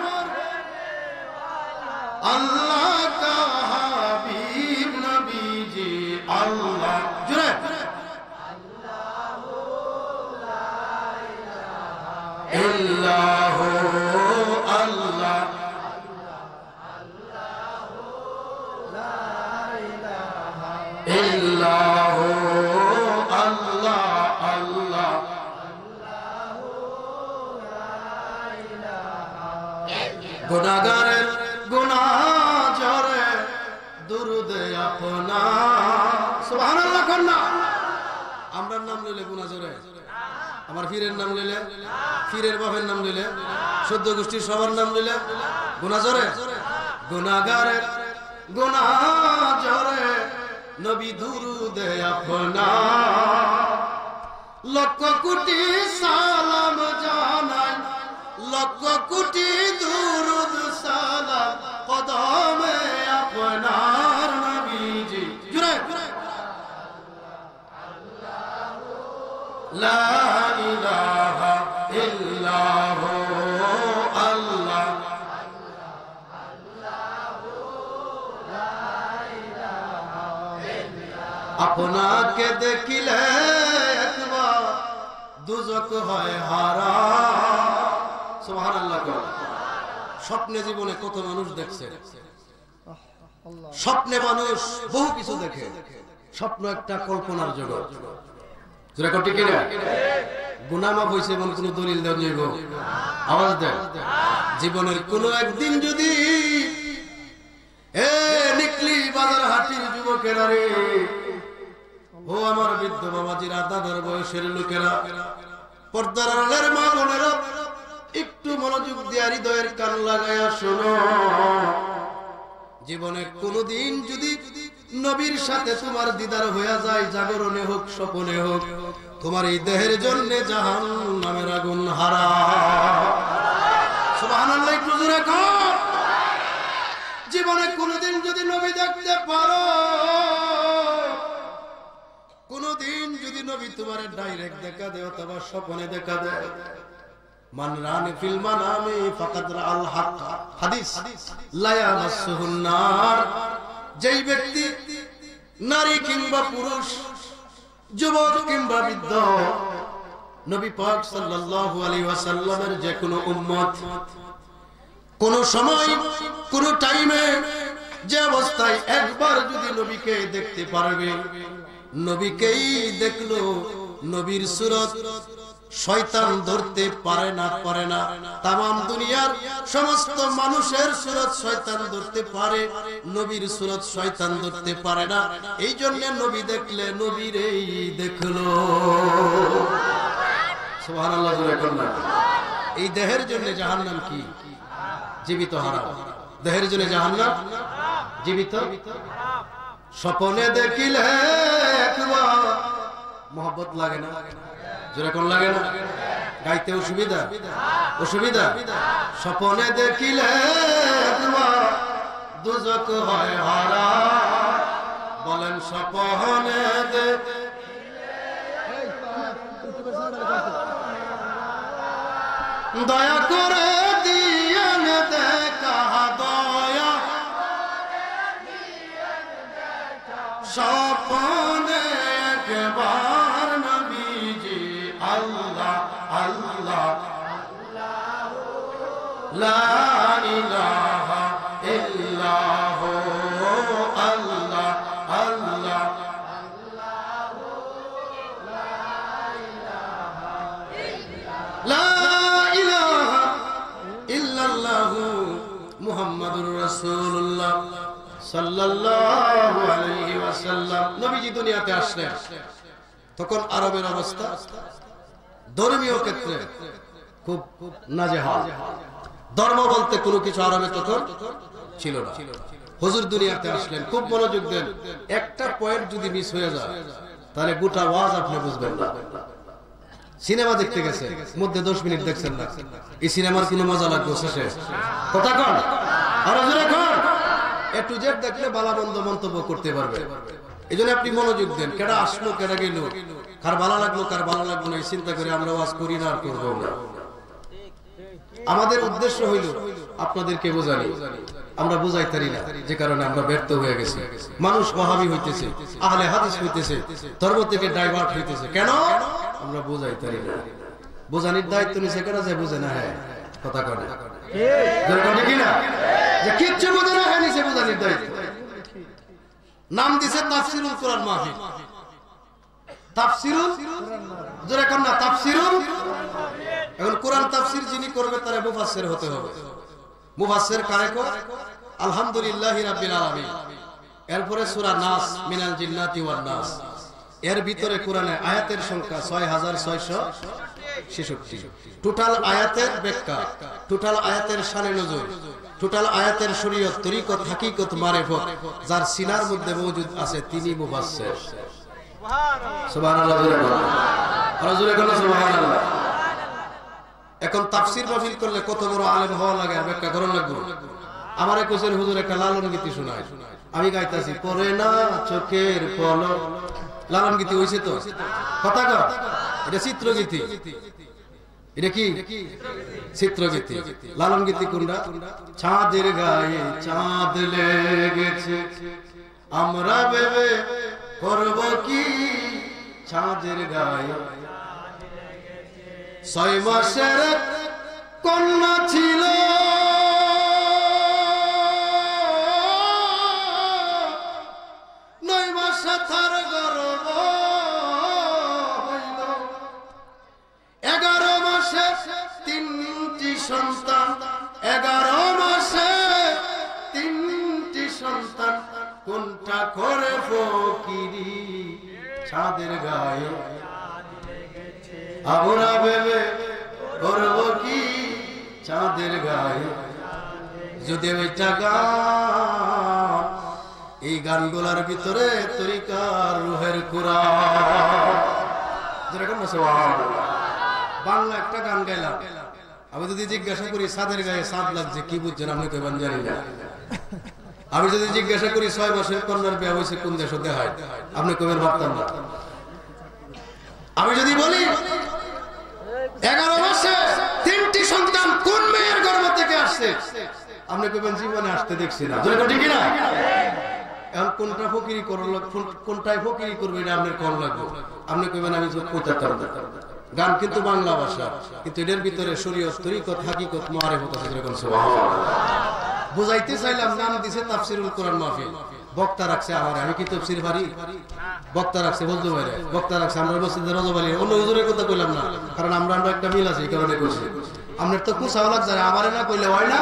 अल्लाह का हबीब नबी जी। अल्लाह जुरे अल्लाह अल्लाह अल्लाह गुनाहगारेर गुनाह झरे दुरूद अपना। सुबहानाल्लाह कन्ना। আমরার নাম লইলে গুনাহ ঝরে, আমার পীরের নাম লইলে, পীরের বাপের নাম লইলে, 14 গোষ্ঠীর সবার নাম লইলে গুনাহ ঝরে। গুনাহগারের গুনাহ জরে নবী দুরুদে আপনার লক্ষ কোটি সালাম জানাই লক্ষ কোটি দুরুদ সালাম কদমে আপনার নবীজি জুড়ে লা ইলাহা ইল্লাহু আল্লাহ আপনাকে দেখিলে একবার দুজক হয় হারাম সুবহানাল্লাহ। স্বপ্নে জীবনে কত মানুষ দেখছে, স্বপ্নে মানুষ বহু কিছু দেখে, স্বপ্ন একটা কল্পনার জগৎ। যেরকম ঠিক না গুনাহ মাফ হইছে এমন কোন দলিল দেন যাইব আওয়াজ দেন। জীবনের কোন একদিন যদি নিকলি বাজার হাটির যুবকেরা রে, ও আমার বৃদ্ধ বাবাজিরা, দাদার বয়সের লোকেরা, পর্দার আড়ালের মা বোনেরা, একটু মনোযোগ দিয়ে হৃদয়ের কান লাগায়া শোনো। জীবনে কোনদিন যদি নবীর সাথে তোমার দিদার হয়ে যায়, জাগরণে হোক স্বপনে হোক, তোমার এই দেহের জন্য জাহান্নামের আগুন হারাম। সুবহানাল্লাহ, একটু জোরে কর। জীবনে কোনদিন যদি নবী দেখতে পারো, কোনদিন যদি নবী তোমার ডাইরেক্ট দেখা দেয় অথবা স্বপ্নে দেখা দেয়, মান রানি ফিল মানামি ফাকাদ রাআল হক, হাদিস লা ইয়ামাসসুহুন নার। যেই ব্যক্তি নারী কিংবা পুরুষ, যুবক কিংবা বৃদ্ধ, নবী পাক সাল্লাল্লাহু আলাইহি ওয়াসাল্লামের যে কোনো উম্মত কোন সময় কোন টাইমে যে অবস্থায় একবার যদি নবীকে দেখতে পারবে, নবীকেই দেখলো, নবীর সুরত শয়তান ধরতে পারে না। তামাম দুনিয়ার সমস্ত মানুষের সুরত শয়তান ধরতে পারে, নবীর সুরত শয়তান ধরতে পারে না। এই জন্য নবী দেখলে নবীরেই দেখলো। সুবহানাল্লাহ। এই দেহের জন্য জাহান্নাম কি? জীবিত হারাম। দেহের জন্য জাহান্নাম জীবিত। স্বপ্নে দেখিলে একবার মোহব্বত লাগে না? যেরকম লাগে না? গাইতে অসুবিধা? স্বপ্নে দেখিলে একবার দুজক হয় হারাম। বলেন স্বপ্নে দয়া করে দিয়েন দেখা, দয়া স্বপ্নে একবার নবীজি আল্লাহ আল্লাহ লা ইলাহা ইল্লাহু আল্লাহ আল্লাহ লা ইলাহা ইল্লাল্লাহু মুহাম্মাদুর রাসূলুল্লাহ সাল্লাল্লাহু আলাইহি ওয়াসাল্লাম। নবীজি দুনিয়াতে আসলেন, তখন আরবের অবস্থা ধর্মীয় ক্ষেত্রে খুব নাজেহাল। ধর্ম বলতে কোনো কিছু আরবে তখন ছিল না। হুজুর দুনিয়াতে আসলেন, খুব মনোযোগ দেন। একটা পয়েন্ট যদি মিস হয়ে যায় তাহলে গোটা ওয়াজ আপনি বুঝবেন না। সিনেমা দেখতে গেছে, মধ্যে 10 মিনিট দেখছেন না, এই সিনেমার কোনো মজা লাগবে শেষে? কথা কন, আরো জোরে কন। এ টু জেড দেখলে বালামন্দ মন্তব্য করতে পারবে। এই জন্য আপনি মনোযোগ দেন। কেডা আসলো, কেডা গেল, কার ভালো লাগলো, কার ভালো লাগলো না, এই চিন্তা করে আমরা ওয়াজ করি না, আর করবো না। আমাদের উদ্দেশ্য হইল আপনাদেরকে বোঝানি। আমরা বুঝাই পারি না, যে কারণে আমরা ব্যর্থ হয়ে গেছি। মানুষ ওয়াহাবি হইতেছে, আহলে হাদিস হইতেছে, ধর্ম থেকে ডাইভার্ট হইতেছে। কেন? আমরা বুঝাই পারি না। বোঝানির দায়িত্ব নিছে কেন? যে বুঝে না। হ্যাঁ, কথা কয় না, ঠিক না? যে কিচ্ছু বুঝে না, হ্যাঁ নিছে বোঝানির দায়িত্ব। নাম দিছে তাফসিরুল কোরআন মাহফিল। তাফসিরুল যারা কোন না, তাফসিরুল। এখন কোরআন তাফসীর যিনি করবে তার মুফাসসির হতে হবে। মুফাসসির কারে কো? আলহামদুলিল্লাহি রাব্বিল আলামিন। এরপরে সূরা নাস, মিনাল জিন্নাতি ওয়ান নাস। এর ভিতরে কোরআনে আয়াতের সংখ্যা 6666। টোটাল আয়াতের ব্যাখ্যা, টোটাল আয়াতের শানে নজুল, টোটাল আয়াতের শরীয়ত তরিকত হাকিকত মারিফত যার সিনার মধ্যে মজুদ আছে তিনি মুফাসসির। সুবহানাল্লাহ। সুবহানাল্লাহ। এখন তাফসীর মাহফিল করলে কত বড় আলেম হওয়া লাগে ব্যাখ্যা করা লাগবে। আমারে কোসের হুজুর একটা লালন গীতি শোনায়, আমি গাইতাছি পরে না চোখের পলক। লালন গীতি হইছে তো কথা কর, এটা চিত্রগীতি। এটা কি চিত্রগীতি? লালন গীতি কোনটা? চাঁদের গায়ে চাঁদ লেগেছে আমরা ভেবে করব কি, চাঁদের গায়ে 6 মাসের কন্যা ছিল তার গর্ভ হইল, 11 মাসে 3টি সন্তান, 11 মাসে 3টি সন্তান, কোনটা করে ফকিরি চাঁদের গায়ে আমরা ভেবে করব কি, চাঁদের গায়ে। যদি ওইটা গান, এই গানগুলার ভিতরে তরিকার রুহের কুরআন। যেরকম বাংলা একটা গান গাইলাম, আমি যদি জিজ্ঞাসা করি চাঁদের গায়ে চাঁদ লাগছে কি বুঝছেন আপনি কইবেন জানি না। আমি যদি জিজ্ঞাসা করি 6 মাসের কন্যার বিয়ে হয়েছে কোন দেশে দেখায়, আপনি কইবেন ভাবতাম না। আমি যদি বলি 11 মাসে 3টি সন্তান কোন মেয়ের গর্ভ থেকে আসছে, আপনি কইবেন জীবনে আসতে দেখছি না। ঠিক না? এখন কোনটা ফকিরি করলো, কোনটাই ফকিরি করবে এটা আপনার কম লাগবে। আপনি কইবেন আমি কইতাম না। গান কিন্তু বাংলা ভাষা, কিন্তু এর ভিতরে শরীয়ত তরিকত হাকিকত মারিফত আছে। যেরকম সুবহানাল্লাহ বুঝাইতে চাইলাম, নাম দিছে তাফসীরুল কোরআন মাহফিল। বক্তা রাখছে আমারে, আমি কি তাফসীর পারি? বক্তা রাখছে বলতে পারে, বক্তা রাখছে আমরা মসজিদের রজব আলী। অন্য হুজুরের কথা কইলাম না, কারণ আমরা একটা মিল আছে, এই কারণে কইছি। আপনার তো কুসাও লাগ যায়, আমারে না কইলে হয় না।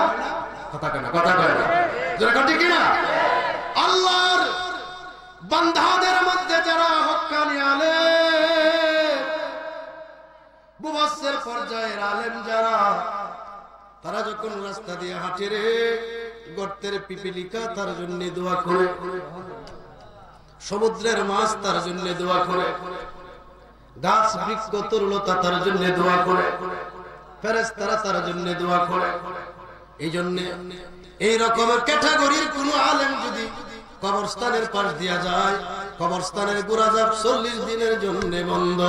কথা কয় না, কথা কয় না। যেরকম ঠিক না? আল্লাহর বান্দাদের মধ্যে যারা হক্কানি আলেম, মুফাসসির পর্যায়ের আলেম যারা, তারা যখন রাস্তা দিয়ে হাঁটে রে, গর্তের পিপিলিকা তার জন্য দোয়া করে, সমুদ্রের মাছ তার জন্য দোয়া করে, গাছ বৃক্ষ তরুলতা তার জন্য দোয়া করে, ফেরেশতারা তার জন্য দোয়া করে। এই জন্য এই রকমের ক্যাটাগরির কোন আলেম যদি কবরস্থানের পাশ দিয়া যায়, কবরস্থানের গুরাজাব 40 দিনের জন্য বন্ধ।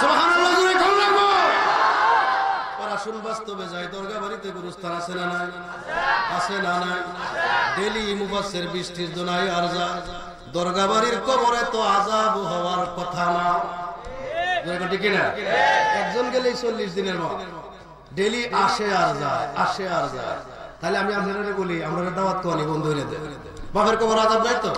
সুবহানাল্লাহ। আসুন বাস্তবে যাই, দরগা বাড়িতে গুরুস্থান আছে না নাই? আছে না নাই? ডেলি মুফাসসির বৃষ্টির জোনায় আর যায়, দরগা বাড়ির কবরে তো আযাব হওয়ার কথা না। ঠিক না? একজন গেলেই 40 দিনের মত, ডেলি আসে আর যায়, আসে আর যায়। তাহলে আমি আপনাদের বলি, আমরা দাওয়াত করি বন্ধ হইলে দেয়। বাপের কবর আযাব নাই তো,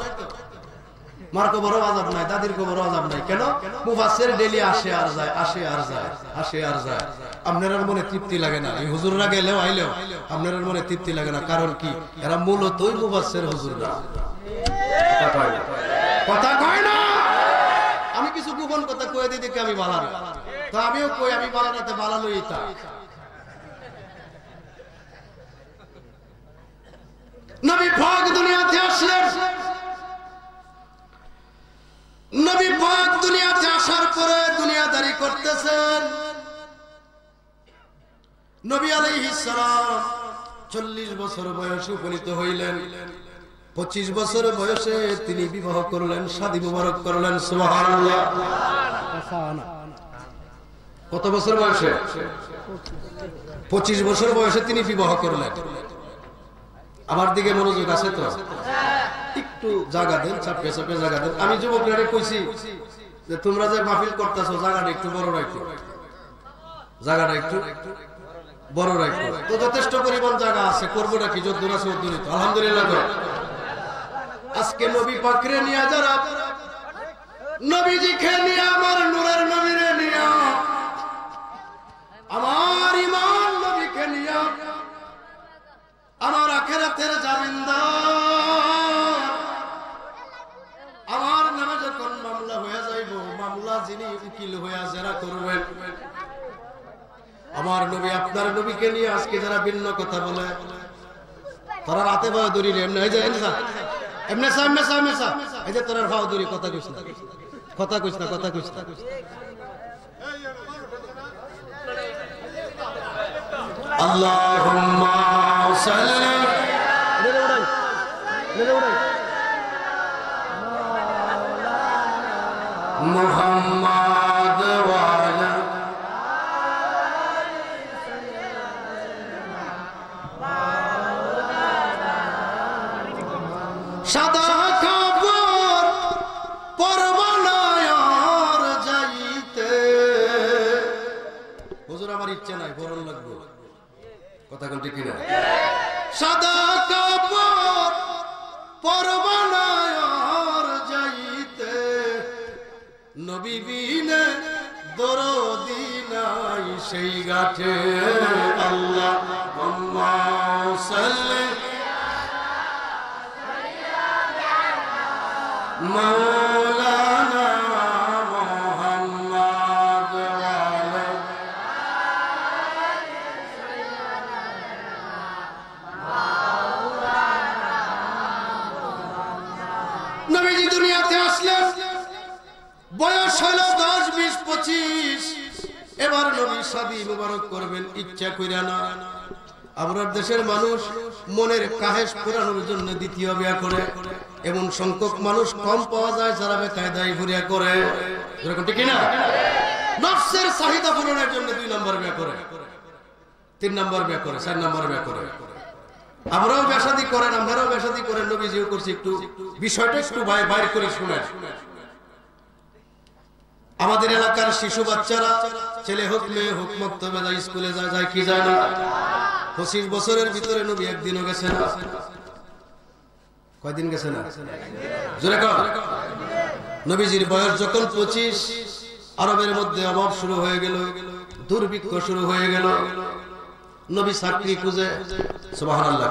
মার কবরও আযাব নাই, দাদির কবরও আযাব নাই। কেন? মুফাসসির ডেলি আসে আর যায়, আসে আর যায়, আসে আর যায়। আপনার মনে তৃপ্তি লাগে না? এই হুজুররা গেলেও আইলেও আপনার মনে তৃপ্তি লাগে না। কারণ কি? এরা মূলতই মুফাসসির হুজুর না। কথা কয় না। আমি কিছু গোপন কথা কয়ে দিই দেখে আমি বালা না, তো আমিও কই আমি বালা নাতে বালা লই তা। নবী পাক দুনিয়াতে আসলেন, নবী পাক দুনিয়াতে আসার পরে দুনিয়াদারি করতেছেন। নবী আলাইহিস সালাম 40 বছর বয়সে উপনীত হইলেন। 25 বছর বয়সে তিনি বিবাহ করলেন, শাদী মুবারক করলেন। সুবহানাল্লাহ। কত বছর বয়সে? 25 বছর বয়সে তিনি বিবাহ করলেন। আমার দিকে মনোযোগ আছে তো? একটু জায়গা দেন, চাপে চাপে জায়গা দেন। আমি যুবকরা কইছি যে তোমরা যে মাহফিল করতেছো জায়গাটা একটু বড় রাখো, জায়গাটা একটু বড় রাখো। তো যথেষ্ট পরিমাণ জায়গা আছে, করবো নাকি যদ্দুর আছে অদ্দুরই তো আলহামদুলিল্লাহ। আজকে নবী পাকরে নিয়ে যারা, নবীজিকে নিয়ে, আমার নূরের নবীরে নিয়ে, আমার ঈমান নবীকে নিয়ে, আমার আখিরাতের জামিনদার, আমার নামে যখন মামলা হয়ে যাইব, মামলা যিনি উকিল হইয়া যারা করবেন, আমার নবী আপনার নবীকে নিয়ে আজকে যারা ভিন্ন কথা বলে তারা রাতে ভাও দড়ি এমনি এই যে এমনি এই যে তোর ভাও দড়ি কথা কইছ না আল্লাহুম্মা সাল্লি মুহাম্মাদ ওয়া আলা সাদা কাপড় পরবানায়ার যাইতে হুজুর আমার ইচ্ছা নাই বরণ লাগবে কথা কোন ঠিক না সাদা কাপড় পরবানায়ার যাইতে নবী বিনে দরদি নাই সেই গাছে আল্লাহুম্মা সাল্লি মাওলানা মুহাম্মদ ওয়া আলা নবীজি দুনিয়াতে আসলেন বয়স হলো 10 20 25 এবার নবী শাদী মুবারক করবেন ইচ্ছা কইরা না আমরা দেশের মানুষ মনের কাহেশ পুরানোর জন্য দ্বিতীয় বিয়ে করে এমন সংখ্যক মানুষ কম পাওয়া যায় যারা বেকায়দায় ঘুরিয়া করে এরকম ঠিক না নফসের চাহিদা পূরণের জন্য 2 নম্বর বিয়ে করে 3 নম্বর বিয়ে করে 4 নম্বর বিয়ে করে আমরাও বেশাদি করেন আমরাও বেশাদি করেন নবীজিও করছি একটু বিষয়টা একটু বাইরে করে শুনেন আমাদের এলাকার শিশু বাচ্চারা ছেলে হোক মেয়ে হোক মক্তবে যায় স্কুলে যায় কি যায় না 25 বছরের ভিতরে নবী একদিনও গেছে না কয়দিন গেছে না জোরে কর নবীজির বয়স যখন 25 আরবের মধ্যে অভাব শুরু হয়ে গেল দুর্ভিক্ষ শুরু হয়ে গেল নবী চাকরি খুঁজে সুবহানাল্লাহ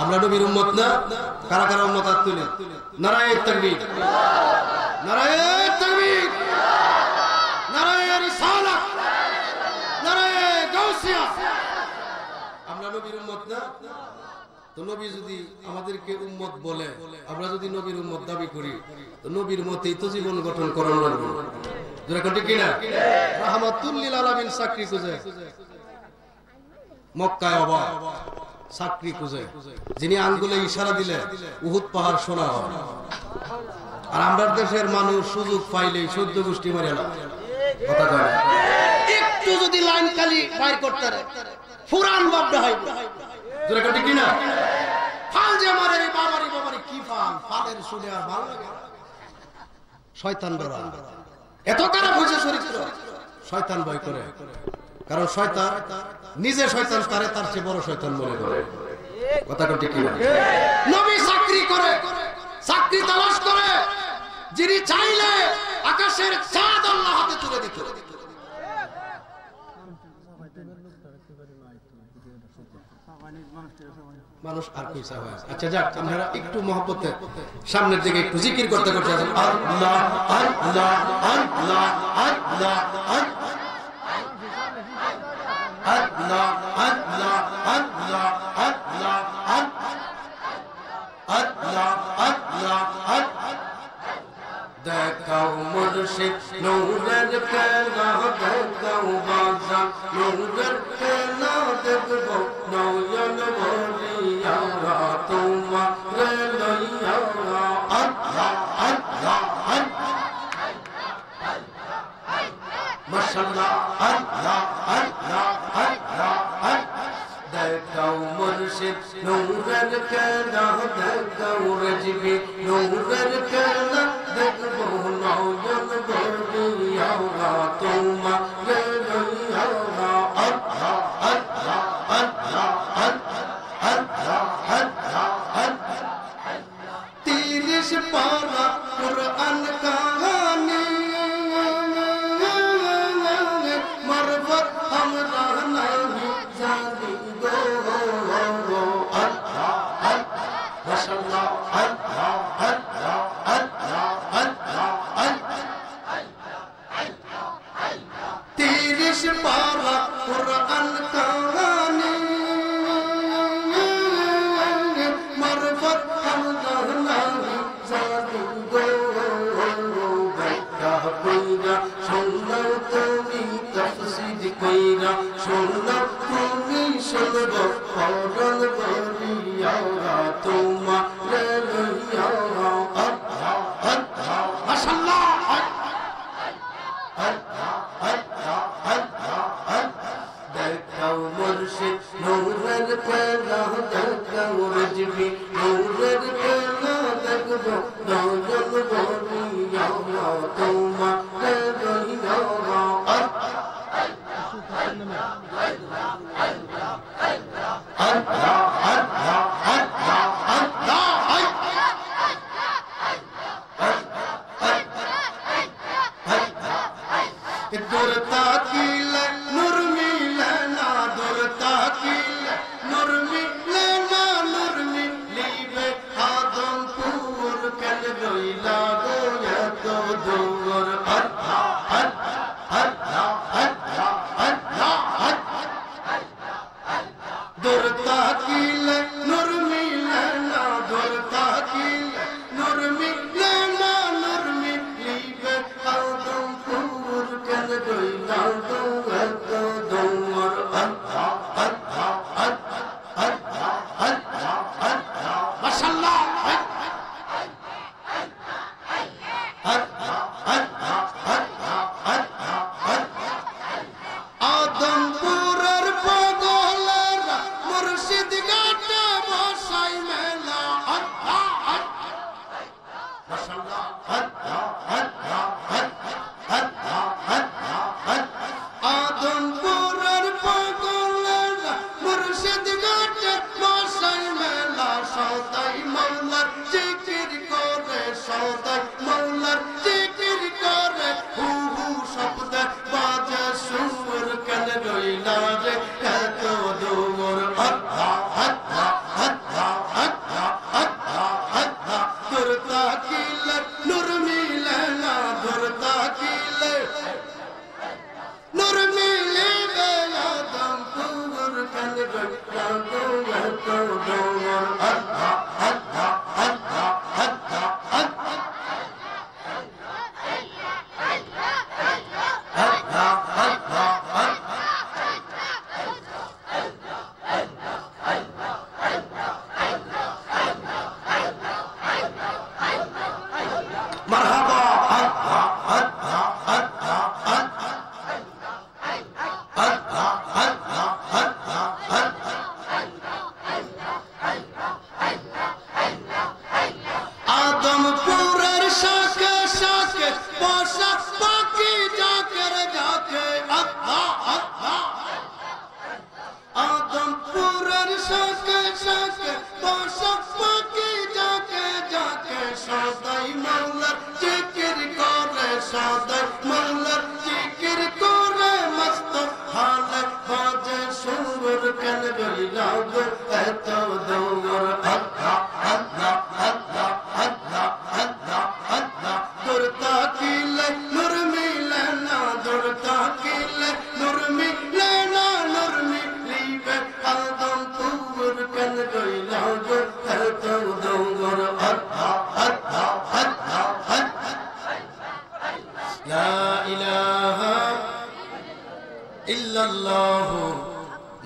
আমরা নবীর উম্মত না কারা কারা উম্মত হাত তুলে নারায়ে তাকবীর নারায়ে তাকবীর নারায়ে রিসালাত নারায়ে গাউসিয়া আমরা নবীর উম্মত না তো নবী যদি আমাদেরকে উম্মত বলে আমরা যদি নবীর উম্মত দাবি করি তো নবীর মতেই তো জীবন গঠন করানো লাগবে যারা কোন ঠিক না রাহমাতুল লিল আলামিন চাকরি খুঁজে মক্কায় অবাক চাকরি খুঁজে যিনি আঙ্গুলে ইশারা দিলে উহুদ পাহাড় শোনা হয় আর আমরা দেশের মানুষ সুযোগ পাইলেই 14 গোষ্ঠী মারে না কথা কয় একটু যদি লাইন খালি বাইর করতে রে ফুরান বাপটা হয় যারা কোন ঠিক না ফাল যে মারে রে বাবারি কি ফালের শুনে আর ভালো লাগে শয়তান ধরা এত খারাপ হয়েছে চরিত্র শয়তান ভয় করে কারণ শয়তান নিজে শয়তান করে তার চেয়ে বড় শয়তান মনে করে কথা কোন ঠিক না নবী চাকরি করে চাকরি তালাশ করে যিনি চাইলে আকাশের চাঁদ আল্লাহ হাতে তুলে দিত মানুষ আর কইসা হয় আচ্ছা যাক আপনারা একটু মহব্বতে সামনের দিকে একটু জিকির করতে করতে আছেন আল্লাহ আল্লাহ আল্লাহ আল্লাহ আল্লাহ আল্লাহ আল্লাহ আল্লাহ আল্লাহ আল্লাহ আল্লাহ দেখাও মুর্শিদ নূরের খেলা দেখাও বাজা নূরের খেলা দেখবো নয়ন ভরিয়া তোমারে লইয়া আল্লাহ আল্লাহ মাশাআল্লাহ আল্লাহ আল্লাহ আল্লাহ দেখাও মুর্শিদ নূরের খেলা দেখাও রাজবি নূরের খেলা দেখবো নয়ন ভরিয়া তোমারে লইয়া আল্লাহ আল্লাহ আল্লাহ আল্লাহ আল্লাহ আল্লাহ 30 পারা কুরআন কাহানি মারফত আমরা नहीं जानी गो अल्लाह अल्लाह माशाअल्लाह अल्लाह अल्लाह अल्लाह अल्लाह 30 পারা কুরআন কাহানি মারফত হামদানা জাদু গো ব্যাখ্যা কইরা শুনলাম তুমি তাফসীর কইরা শুনলাম তুমি শুনব ফরল বলিয়া তোমারে লইয়া মাশাআল্লাহ দেখাও মুর্শিদ নূরের পেলা দেখাও রজবি নূরের পেলা দেখবো নজল বলিয়া তোমারে লইয়া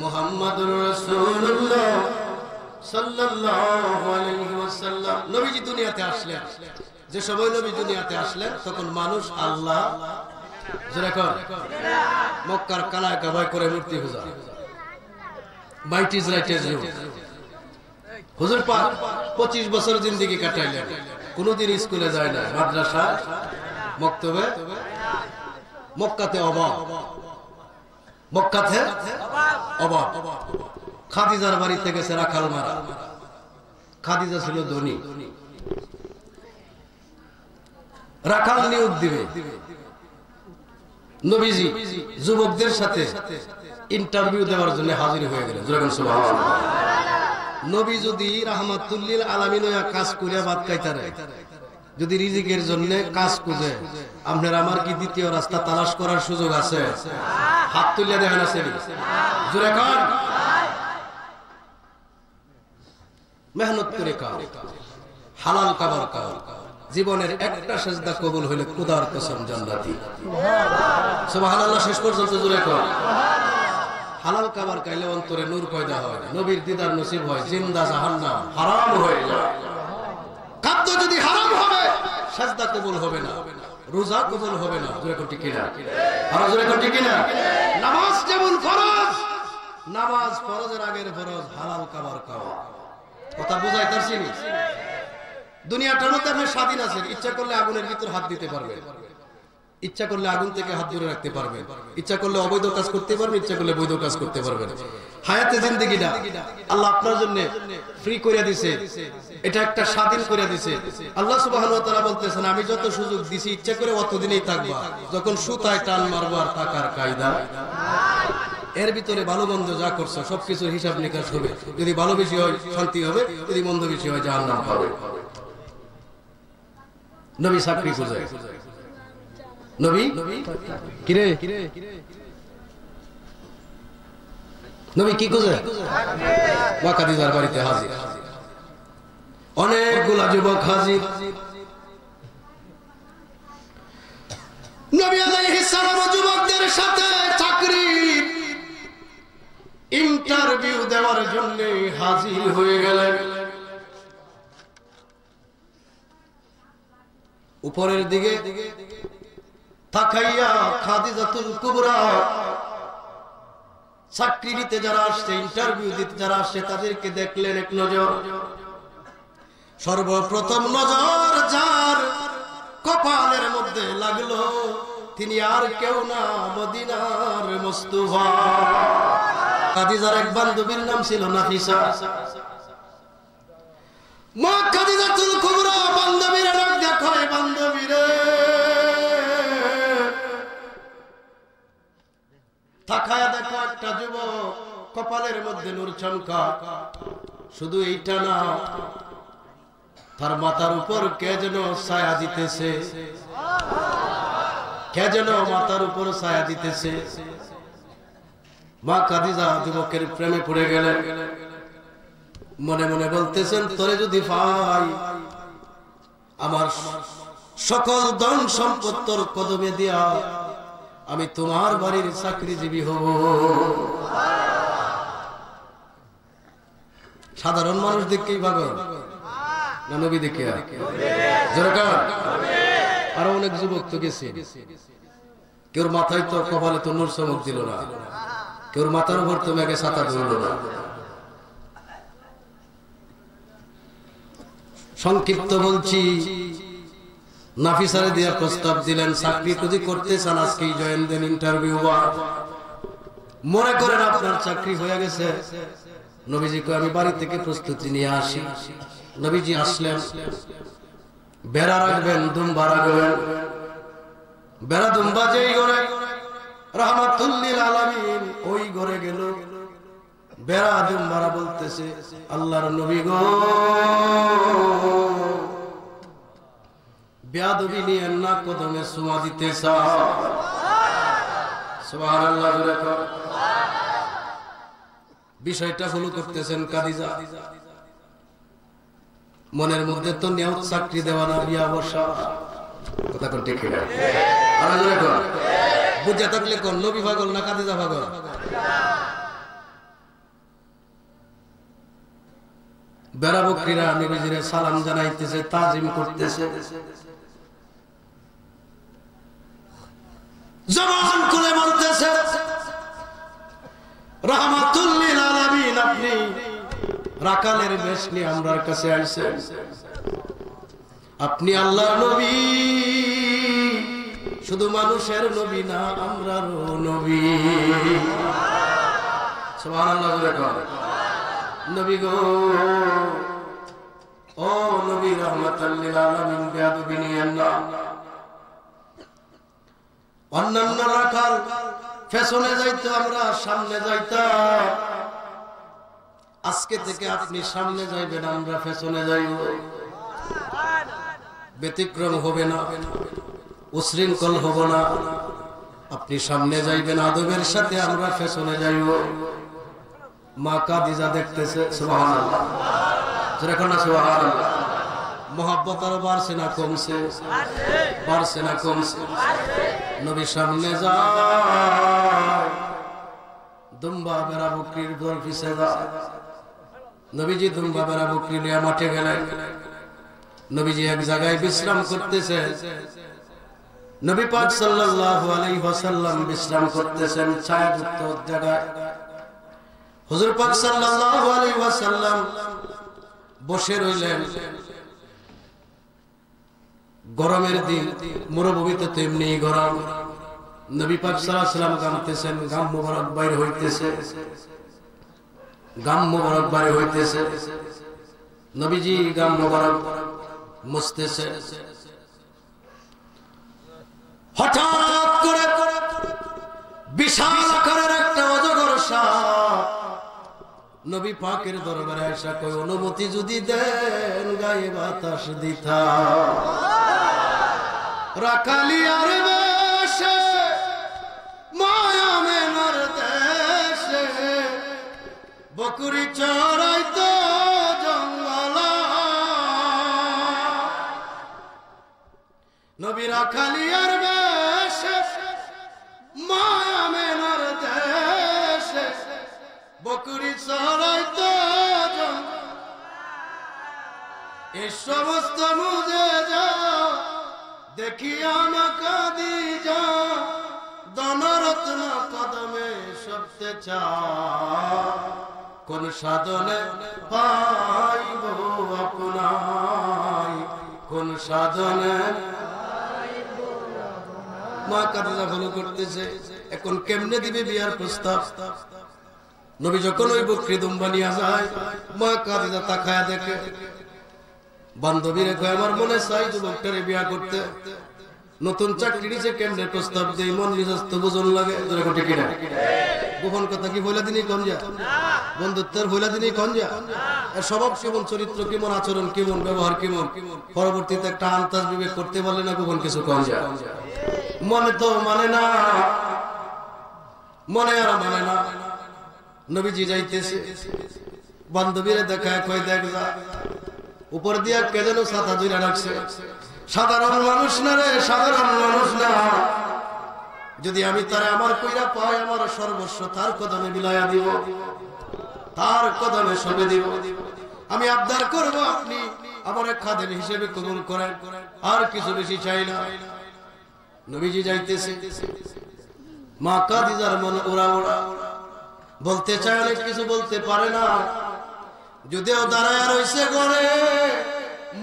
মুহাম্মাদুর রাসূলুল্লাহ সাল্লাল্লাহু আলাইহি ওয়াসাল্লাম। নবীজি দুনিয়াতে আসলেন, যে সময় নবী দুনিয়াতে আসলেন তখন মানুষ আল্লাহ যেরকম মক্কার কালায় কাবায় করে মূর্তি পূজা, might is right as you. হুজুর পাক 25 বছর জিন্দেগি কাটাইলেন, কোনদিন স্কুলে যায় না, মাদ্রাসা মক্তবে, মক্কাতে অভাব, মক্কাতে অভাব। খাদিজার বাড়িতে গেছে রাখাল মারা, খাদিজা ছিল ধনী, রাখাল নিয়োগ দিবে। নবীজি যুবকদের সাথে ইন্টারভিউ দেওয়ার জন্য হাজির হয়ে গেলেন। নবী যদি রাহমাতুল লিল আলামিন হইয়া কাজ করিয়া ভাত খাইতারে, যদি রিজিকের জন্য কাজ খুঁজে, আপনার আমার কি দ্বিতীয় রাস্তা তালাশ করার সুযোগ আছে? হাত তুলে দেখেন আছে জোরে কান। মেহনত করে কাজ, হালাল খাবার খাও। জীবনের একটা সেজদা কবুল হইলে খোদার কসম জান্নাতি। সুবহানাল্লাহ। শেষ পর্যন্ত জোরে কান। হালাল খাবার খাইলে অন্তরে নূর পয়দা হয়, নবীর দিদার নসিব হয়, জিন্দা জাহান্নাম হারাম হয়ে যায়। খাদ্য যদি হারাম হবে সেজদা কবুল হবে না, রোজা কবুল হবে না। জোরে কোন ঠিক কিনা? আর জোরে কোন ঠিক কিনা? নামাজ যেমন ফরজ, নামাজ ফরজের আগের ফরজ হালাল খাবার খাওয়া। কথা বুঝাইতাছি? দুনিয়াটার মধ্যে আপনি স্বাধীন আছেন, ইচ্ছা করলে আগুনের ভিতর হাত দিতে পারবেন, ইচ্ছা করলে আগুন থেকে হাত দূরে রাখতে পারবেন, ইচ্ছা করলে অবৈধ কাজ করতে পারবেন, ইচ্ছা করলে বৈধ কাজ করতে পারবেন। হায়াতে জিন্দেগিটা আল্লাহ আপনার জন্য ফ্রি করে দিয়েছে, এটা একটা স্বাধীন করে দিয়েছে। আল্লাহ সুবহানাহু ওয়া তাআলা বলতেছেন, আমি যত সুযোগ দিছি ইচ্ছা করে অতদিনই থাকবা, যখন সুতায় টান মারবো আর টাকার কায়দা। এর ভিতরে ভালো মন্দ যা করছো সবকিছুর হিসাব নিকাশ হবে। যদি ভালো বেশি হয় শান্তি হবে, যদি মন্দ বেশি হয় জাহান্নাম পাবে। নবী চাকরি খুঁজে, নবী কিরে নবী কি খুঁজে? মা খাদিজার বাড়িতে হাজির, অনেকগুলা যুবক হাজির। নবী আলাইহিস সালাম যুবকদের সাথে চাকরি ইন্টারভিউ দেওয়ার জন্য হাজির হয়ে গেলেন। উপরের দিকে তাকাইয়া খাদিজাতুল কুবরা চাকরি নিতে যারা আসছে, ইন্টারভিউ দিতে যারা আসছে তাদেরকে দেখলেন এক নজর। সর্বপ্রথম নজর যার কপালের মধ্যে লাগলো তিনি আর কেউ না, মদিনার মুস্তাফা। খাদিজার এক বান্ধবীর নাম ছিল নাফিসা। মা খাদিজাতুল কুবরা বান্ধবীর ডাক দেখায়, বান্ধবীরে তাকায়া দেখো একটা যুবক কপালের মধ্যে নূর চমকা। শুধু এইটা না, তার মাথার উপর কে যেন ছায়া দিতেছে, কে যেন মাথার উপর ছায়া দিতেছে। মা খাদিজা যুবকের প্রেমে পড়ে গেলেন। মনে মনে বলতেছেন, তোরে যদি পাই আমার সকল ধন সম্পদ তোর কদমে দিয়া আমি তোমার বাড়ির চাকরিজীবী হব। সাধারণ মানুষ দেখেই পাগল না নবী দেখে? আরো অনেক যুবক তো গেছে, কেউ মাথায় তো কপালে তো নূর চমক দিল না, কেউ মাথার উপর তো মেঘে ছাতা ধরল না। সংক্ষিপ্ত বলছি, নাফিসারে দিয়া প্রস্তাব দিলেন, চাকরি যদি করতে চান আজকেই জয়েন দেন, ইন্টারভিউ মনে করেন আপনার চাকরি হয়ে গেছে। নবীজিকে আমি বাড়ি থেকে প্রস্তুতি নিয়ে আসি। নবীজি আসলেন, বেড়া রাখবেন, দুম্বা রাখবেন। বেড়া দুম্বা যেই ঘরে রাহমাতুল লিল আলামিন ওই ঘরে গেল। বেড়া দুম্বারা বলতেছে, আল্লাহর নবী গো, বেয়াদবি নিয়ে না কদমে সুমা দিতে চাও। সুবহানাল্লাহ। বিষয়টা ফলো করতেছেন খাদিজা। মনের মধ্যে তো নিয়ত চাকরি দেওয়া না, বিয়া বসা। কথা কোন ঠিক না? আর জোরে কর, বুঝা থাকলে কোন নবী পাগল না খাদিজা পাগল? বেড়া বকরীরা নবীজির সালাম জানাইতেছে, তাজিম করতেছে। জবান খুলে বলতেছে, রাহমাতুল লিল আলামিন, আপনি রাকালের বেশ নিয়ে আমরার কাছে আইছেন। আপনি আল্লাহর নবী, শুধু মানুষের নবী না, আমরারও নবী। সুবহানাল্লাহ। নবী গো, ও নবী রাহমাতুল লিল আলামিন, বেয়াদবি নিয়েন না। অন্যান্য রাখাল পেছনে যাইতো, আমরা সামনে যাইতাম। আজকে থেকে আপনি সামনে যাইবেন, আমরা পেছনে যাইব। ব্যতিক্রম হবে না, উশৃঙ্খল হব না। আপনি সামনে যাইবেন আদবের সাথে, আমরা পেছনে যাইব। মা খাদিজা দেখতেছে, সুবহানাল্লাহ, জোরে কোন সুবহানাল্লাহ। মোহাব্বত আর বাড়ছে না কমছে? বাড়ছে না কমছে? নবী সামনে যায়, দুম্বা বেড়া বকরির দল পিছে যায়। নবীজি দুম্বা বেড়া বকরি নিয়ে মাঠে গেলেন। নবীজি এক জায়গায় বিশ্রাম করতেছে। নবী পাক সাল্লাল্লাহু আলাইহি ওয়াসাল্লাম বিশ্রাম করতেছেন ছায়াযুক্ত জায়গায়। হুজুর পাক সাল্লাল্লাহু আলাইহি ওয়াসাল্লাম বসে রইলেন। গরমের দিন, মরুভূমিতে তো এমনি গরম। নবী পাক সাল্লাল্লাহু আলাইহি ওয়াসাল্লাম গামতেছেন, গাম মোবারক বাইরে হইতেছে, গাম মোবারক বাইরে হইতেছে। নবীজি গাম মোবারক মুছতেছে। হঠাৎ করে বিশাল আকারের একটা অজগর সাপ নবী পাকের দরবারে আয়েশা কই, অনুমতি যদি দেন গায়ে বাতাস দিতা। রাকালিয়ার বেশে মায়া মেনার দেশে বকরি চড়াইতো জঙ্গলা। নবী রাকালিয়ার বেশে মায়া মেনার দেশে বকরি চড়াইতো জঙ্গলা। এই সমস্ত মুজেজা দেখিয়া মা খাদিজা দনরত্ন কদমে সবতে চা। কোন সাধনে পাইব আপনাই, কোন সাধনে মা খাদিজা ফলো করতেছে। এখন কেমনে দিবে বিয়ার প্রস্তাব? নবী যখন ওই বকরি দুম্বা নিয়ে যায়, মা খাদিজা তাকায়া দেখে। বান্ধবীরে কয়, আমার মনে চাই যুবকটারে বিয়া করতে। নতুন চাকরি নিচে কেমনে প্রস্তাব দেই, মন নিজস্ব বুঝন লাগে। গোপন কথা কি বইলা দিনই কম যা, বন্ধুত্বের বইলা দিনই কম যা। স্বভাব কেমন, চরিত্র কেমন, আচরণ কেমন, ব্যবহার কেমন, পরবর্তীতে একটা আন্তাজ বিবেক করতে পারলে না গোপন কিছু কম যা। মনে তো মানে না, মনে আর মানে না। নবীজি যাইতেছে, বান্ধবীরে দেখায় কয়, দেখ যা। উপর দিয়া কে যেন ছাতা ধরে রাখছে। সাধারণ মানুষ না রে, সাধারণ মানুষ না। যদি আমি তারে আমার কইরা পাই, আমার সর্বস্ব তার কদমে বিলাইয়া দিব, তার কদমে সবে দিব। আমি আবদার করব, আপনি আমার খাদেম হিসেবে কবুল করেন, আর কিছু বেশি চাই না। নবীজি যাইতেছে, মা খাদিজার মন উড়া উড়া, বলতে চায় অনেক কিছু, বলতে পারে না। যদিও দাঁড়ায় রইছে গড়ে,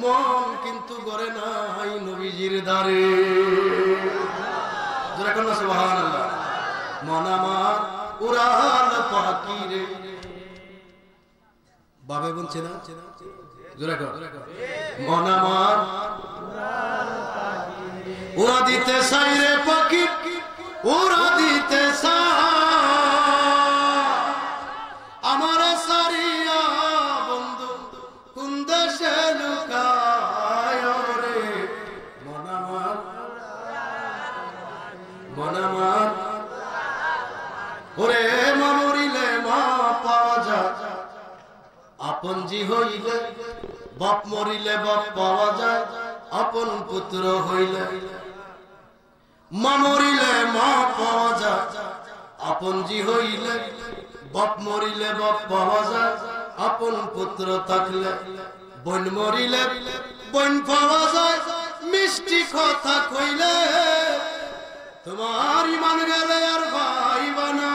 মন কিন্তু গড়ে নাই নবীজির দ্বারে। যারা কোন সুবহানাল্লাহ। মন আমার উড়াল পাখি রে, বাবে বলছে না? যারা কোন মন আমার উড়া দিতে চাই রে পাখি, উড়া দিতে চাই আমার সারিয়া বন্ধু কোন দেশে লুকায় রে। মন আমার, মন আমার ওরে, মা মরিলে মা পাওয়া যায়, আপন জি হইলে বাপ মরিলে বাপ পাওয়া যায়, আপন পুত্র হইলে। মা মরিলে মা পাওয়া যায়, আপন জি হইলে বাপ মরিলে বাপ পাওয়া যায়, আপন পুত্র থাকলে। বোন মরিলে বোন পাওয়া যায়, মিষ্টি কথা কইলে। তোমার ইমান গেলে আর ভাই বানা,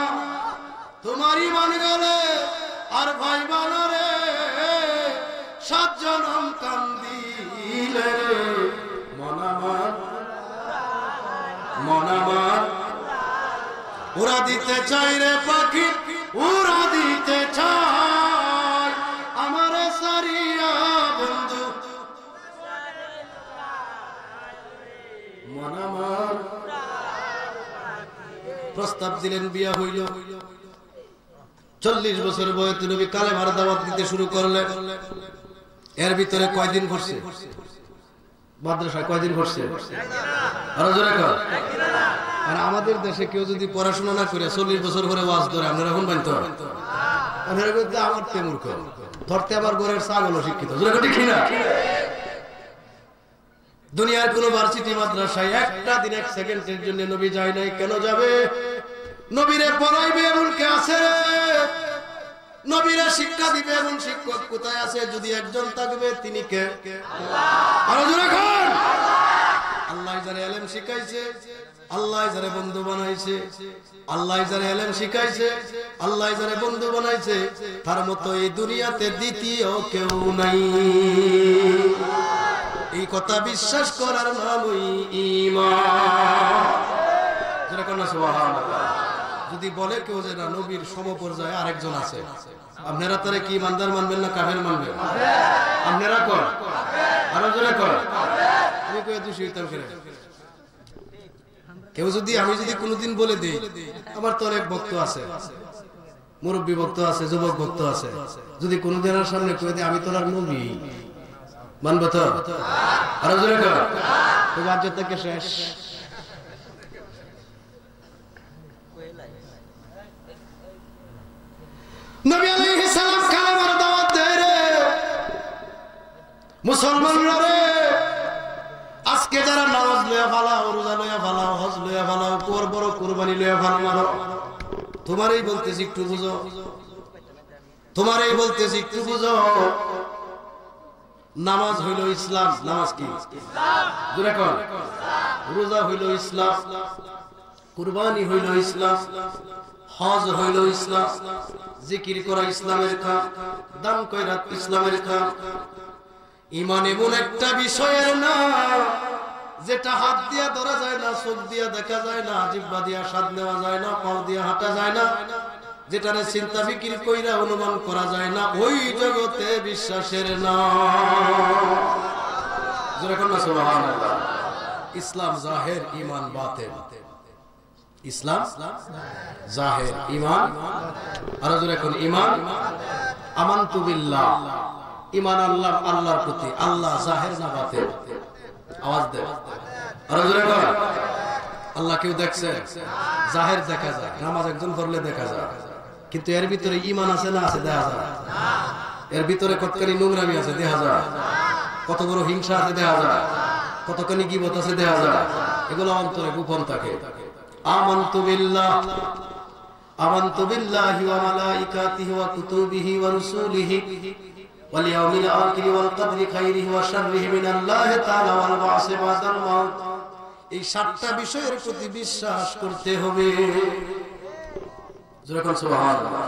তোমার ইমান গেলে আর ভাই বানা রে। 7 জনম কান্দিলে রে। মন আমার, মন আমার উড়া দিতে চাই রে পাখি, উড়া দিতে চাই আমার সারিয়া বন্ধু। মন আমার প্রস্তাব দিলেন, বিয়া হইল। 40 বছর বয়সে নবী কালেমার দাওয়াত দিতে শুরু করলেন। এর ভিতরে কয়দিন ঘটছে? মাদ্রাসায় কয়দিন পড়ছে? আরো জোরে কর। আর আমাদের দেশে কেউ যদি পড়াশোনা না করে 40 বছর পরে ওয়াজ ধরে, আপনারা এখন বানতে হবে। আপনারা বলতে আমার তেমূর্খ, ধরতে আমার ঘরের ছাগল শিক্ষিত। জোরে কর, ঠিক না? দুনিয়ার কোন ভার্সিটি মাদ্রাসায় একটা দিন 1 সেকেন্ডের জন্য নবী যায় নাই। কেন যাবে? নবীরে পড়াইবে এমন কে আছে? নবীরে শিক্ষা দিবে এমন শিক্ষক কোথায় আছে? যদি একজন থাকবে, তিনি কে? আল্লাহ। আরো জোরে কর। আল্লাহ যারে ইলম শিখাইছে, আল্লাহ যারে বন্ধু বানাইছে, আল্লাহ যারে ইলম শিখাইছে, আল্লাহ যারে বন্ধু বানাইছে, তার মতো এই দুনিয়াতে দ্বিতীয় কেউ নাই। এই কথা বিশ্বাস করার নামই ঈমান। যারা কোন সুবহানাল্লাহ। যদি বলে কেউ যে না, নবীর সমপর্যায়ে আরেকজন আছে, আপনারা তারে কি ইমানদার মানবেন না কাফের মানবেন? আপনারা কর, আরো জোরে কর। আমি কই দোষী হইতাম কেন? কেউ যদি, আমি যদি কোনোদিন বলে দেই, আমার তো অনেক ভক্ত আছে, মুরব্বী ভক্ত আছে, যুবক ভক্ত আছে, যদি কোনোদিন আমার সামনে কই দেই আমি তোর নবী, মানবো তো? আরো জোরে কর। তবে আজ থেকে শেষ। নবী আলাইহিস সালাম কালেমার দাওয়াত দেয় রে মুসলমানরা রে। আজকে যারা নামাজ লইয়া ফালাও, রোজা লইয়া ফালাও, হজ লইয়া ফালাও, বড় কুরবানি লইয়া ফাল মারো, তোমারই বলতেছি একটু বুঝো, তোমারই বলতেছি একটু বুঝো। নামাজ হইল ইসলাম। নামাজ কি? ইসলাম। জোরে কর। রোজা হইল ইসলাম, কুরবানি হইল ইসলাম, হজ হইল ইসলাম, জিকির করা ইসলামের কাম, দান কইরা ইসলামের কাম। ঈমান এমন একটা বিষয়ের নাম যেটা হাত দিয়া ধরা যায় না, চোখ দিয়া দেখা যায় না, জিহ্বা দিয়া স্বাদ নেওয়া যায় না, পাও দিয়া হাঁটা যায় না, যেটারে চিন্তা ফিকির কইরা অনুমান করা যায় না, ওই জগতে বিশ্বাসের নাম। জোরে কোন সুবহানাল্লাহ। ইসলাম জাহের, ঈমান বাতিন। ইসলাম জাহের, ঈমান আরো জোরে কোন ঈমান। আমানতু বিল্লাহ, ঈমান আল্লাহ, আল্লাহর প্রতি। আল্লাহ জাহের না বাতিন? আওয়াজ দে, আরো জোরে কর। আল্লাহ কেউ দেখছে? জাহের দেখা যায়, নামাজ একজন পড়লে দেখা যায়, কিন্তু এর ভিতরে ঈমান আছে না আছে দেখা যায়? এর ভিতরে কতখানি নোংরামি আছে দেখা যায়, কত বড় হিংসা আছে দেখা যায়, কতখানি গীবত আছে দেখা যায়। এগুলো অন্তরে গোপন থাকে। আমানতু বিল্লাহ, আমানতু বিল্লাহি ওয়া মালাইকাতিহি ওয়া কুতুবিহি ওয়া রুসুলিহি ওয়াল ইয়াউমিল আখির ওয়াল কদরি খাইরিহি ওয়া শাররিহি মিনাল্লাহি তাআলা ওয়াল বা'সি বাদাল মাউত। এই 7টা বিষয়ের প্রতি বিশ্বাস করতে হবে। যখন সুবহানাল্লাহ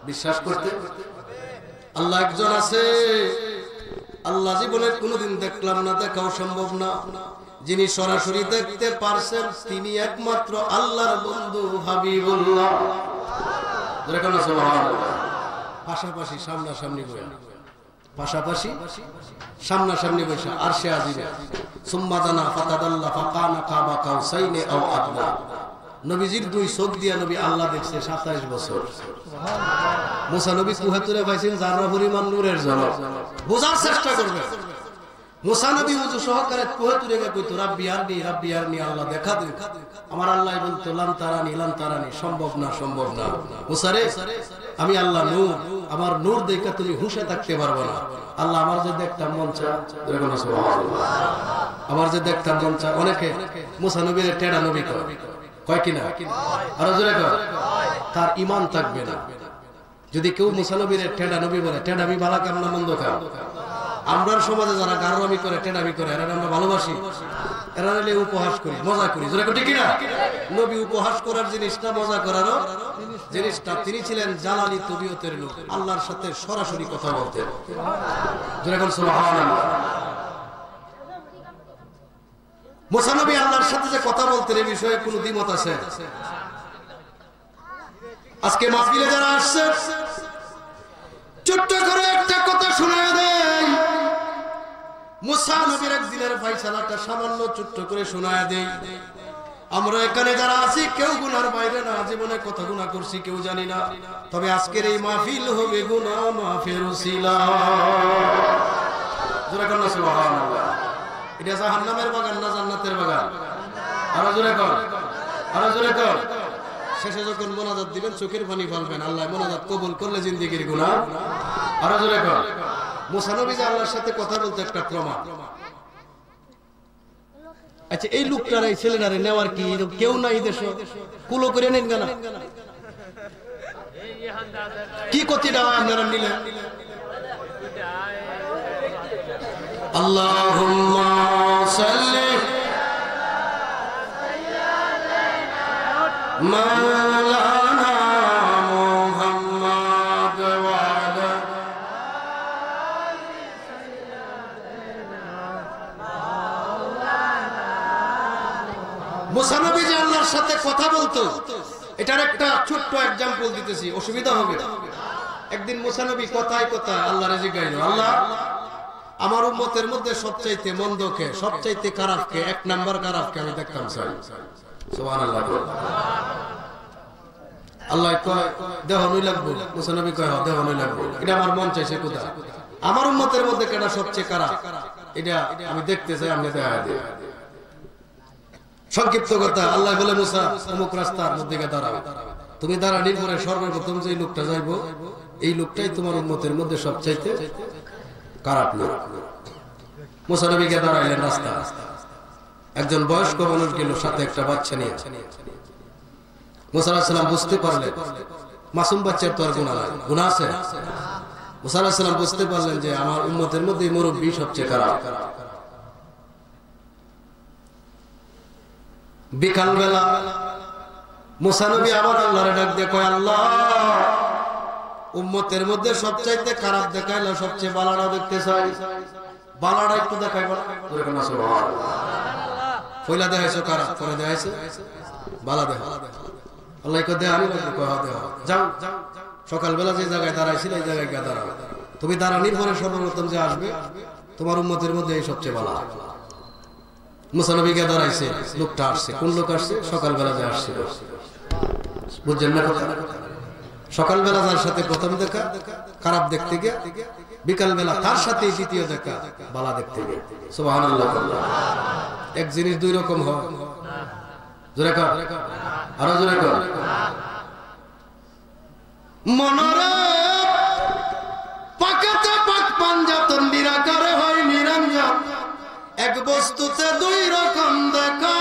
বিশ্বাস করতে। আল্লাহ একজন আছে, আল্লাহ জীবনে কোনোদিন দেখলাম না, দেখাও সম্ভব না। যিনি সরাসরি দেখতে পারছেন তিনি একমাত্র আল্লাহর বন্ধু হাবিবুল্লাহ। যখন সুবহানাল্লাহ। পাশাপাশি সামনাসামনি বসে, পাশাপাশি সামনাসামনি বসে আরশে আজিমে সুম্মা দানা ফাতাদাল্লা ফাকানা কাবা কাউসাইনি আও আদনা। নবীজির 2 চোখ দিয়া নবী আল্লাহ দেখছে 27 বছর। মুসা নবী কুহাতুরে পাইছেন যারা পরিমাণ নূরের ঝলক। বোঝার চেষ্টা করবে। মুসা নবী ওযু সহকারে কুহাতুরে গিয়ে কইতো রাব্বি আরনি, রাব্বি আরনি, আল্লাহ দেখা দে। আমার আল্লাহ বলতো লান তারানি, লান তারানি, সম্ভব না, সম্ভব না। মুসা রে, আমি আল্লাহ নূর, আমার নূর দেখে তুমি হুঁশে থাকতে পারবে না। আল্লাহ আমার যে দেখতাম মন চায়, সুবহানাল্লাহ, আমার যে দেখতাম মন চায়। অনেকে মুসা নবীর টেড়া নবী কয় কিনা? আরো জোরে কয়। তার ঈমান থাকবে না। যদি কেউ মুসা নবীর টেড়া নবী বলে, টেড়ামি ভালো কাম না মন্দ কাম? আমরার সমাজে যারা গাররামি করে, টেড়ামি করে, এরা আমরা ভালোবাসি, এরা নিলে উপহাস করি, মজা করি। জোরে কয় ঠিক কিনা? নবী উপহাস করার জিনিসটা, মজা করারও জিনিসটা। তিনি ছিলেন জালালি তবিয়তের লোক, আল্লাহর সাথে সরাসরি কথা বলতেন। জোরে কোন সুবহানাল্লাহ। মুসা নবী আল্লাহর সাথে যে কথা বলতেন এই বিষয়ে কোনো দ্বিমত আছে? আজকে মাহফিলে যারা আসছে ছোট্ট করে একটা কথা শোনায় দেই। মুসা নবীর একদিনের ফয়সালাটা সামান্য ছোট্ট করে শোনায় দেই। আমরা এখানে যারা আছি কেউ গুনার বাইরে না, জীবনে কত গুনাহ করছি কেউ জানি না। তবে আজকের এই মাহফিল হবে গুনাহ মাফের উসিলা। যারা কোন সুবহানাল্লাহ। এটা জাহান্নামের বাগান না জান্নাতের বাগান? আরো জোরে কর, আরো জোরে কর। শেষে যখন মোনাজাত দিবেন চোখের পানি ফেলবেন, আল্লাহ মোনাজাত কবুল করলে জিন্দেগির গুনাহ। আরো জোরে কর। মুসা নবী যে আল্লাহর সাথে কথা বলতে একটা প্রমাণ। আচ্ছা, এই লোকটার এই ছেলেটারে নেওয়ার কি কেউ নাই দেশে? কুলো করে নেন না, কি কতিটা আপনারা নিলেন? আল্লাহুম্মা সাল্লি মাওলানা মুহাম্মদ ওয়া আলা মুসা নবী যে আল্লাহর সাথে কথা বলতো, এটার একটা ছোট্ট एग्जांपल দিতেছি, অসুবিধা হবে। একদিন মুসা নবী কথায় কথায় আল্লাহরে জিজ্ঞাসা, আল্লাহ আমার উম্মতের মধ্যে সবচাইতে মন্দ কে, সবচাইতে খারাপ কে, এক নাম্বার খারাপ কে আমি দেখতাম চাই। সুবহানাল্লাহ। আল্লাহ কয় দেহ নই লাগবো, মুসা নবী কয় দেহ নই লাগবো, এটা আমার মন চাইছে কোথা, আমার উম্মতের মধ্যে কেটা সবচেয়ে খারাপ এটা আমি দেখতে চাই, আমি দেখা দিই। সংক্ষিপ্ত কথা, আল্লাহ বলে মুসা অমুক রাস্তার মধ্যে দাঁড়াও, তুমি দাঁড়ানোর পরে সর্বপ্রথম যে লোকটা যাইবো এই লোকটাই তোমার উম্মতের মধ্যে সবচাইতে খারাপ লোক। মুসা নবী গিয়ে দাঁড়াইলেন রাস্তা, একজন বয়স্ক মানুষ গেল সাথে একটা বাচ্চা নিয়ে। মুসা আলাইহিস সালাম বুঝতে পারলেন মাসুম বাচ্চার তো আর গুনাহ নাই, গুনাহ আছে। মুসা আলাইহিস সালাম বুঝতে পারলেন যে আমার উম্মতের মধ্যে মুরব্বী সবচেয়ে খারাপ। বিকাল বেলা মুসা নবী আবার আল্লাহরে ডাক দিয়ে কয়, আল্লাহ উম্মতের মধ্যে সবচাইতে খারাপ দেখাইলো, সবচেয়ে বালাটা দেখতে চাই, বালাটা একটু দেখাইব না? পয়লা দেখাইছো খারাপ, পরে দেখাইছো বালা দেখা। আল্লাহ কয় দেখ, আমি যাও সকালবেলা যে জায়গায় দাঁড়াইছিল এই জায়গায় গিয়ে দাঁড়াও, তুমি দাঁড়ানির পরে সর্বপ্রথম যে আসবে তোমার উম্মতের মধ্যে এই সবচেয়ে বালা। মুসা নবী গিয়ে দাঁড়াইছে, লোকটা আসছে। কোন লোক আসছে? সকালবেলা যে আসছিল, বুঝছেন না কথা? সকালবেলা যার সাথে প্রথম দেখা খারাপ দেখতে গিয়ে, বিকালবেলা তার সাথে দ্বিতীয় দেখা বালা দেখতে গিয়ে। সুবহানাল্লাহ। এক জিনিস দুই রকম হয়। জোরে কর, আরো জোরে কর। মনরে পাকাতে পাক পাঞ্জাতন নিরাকারে হয় নিরঞ্জন, এক বস্তুতে দুই রকম দেখা।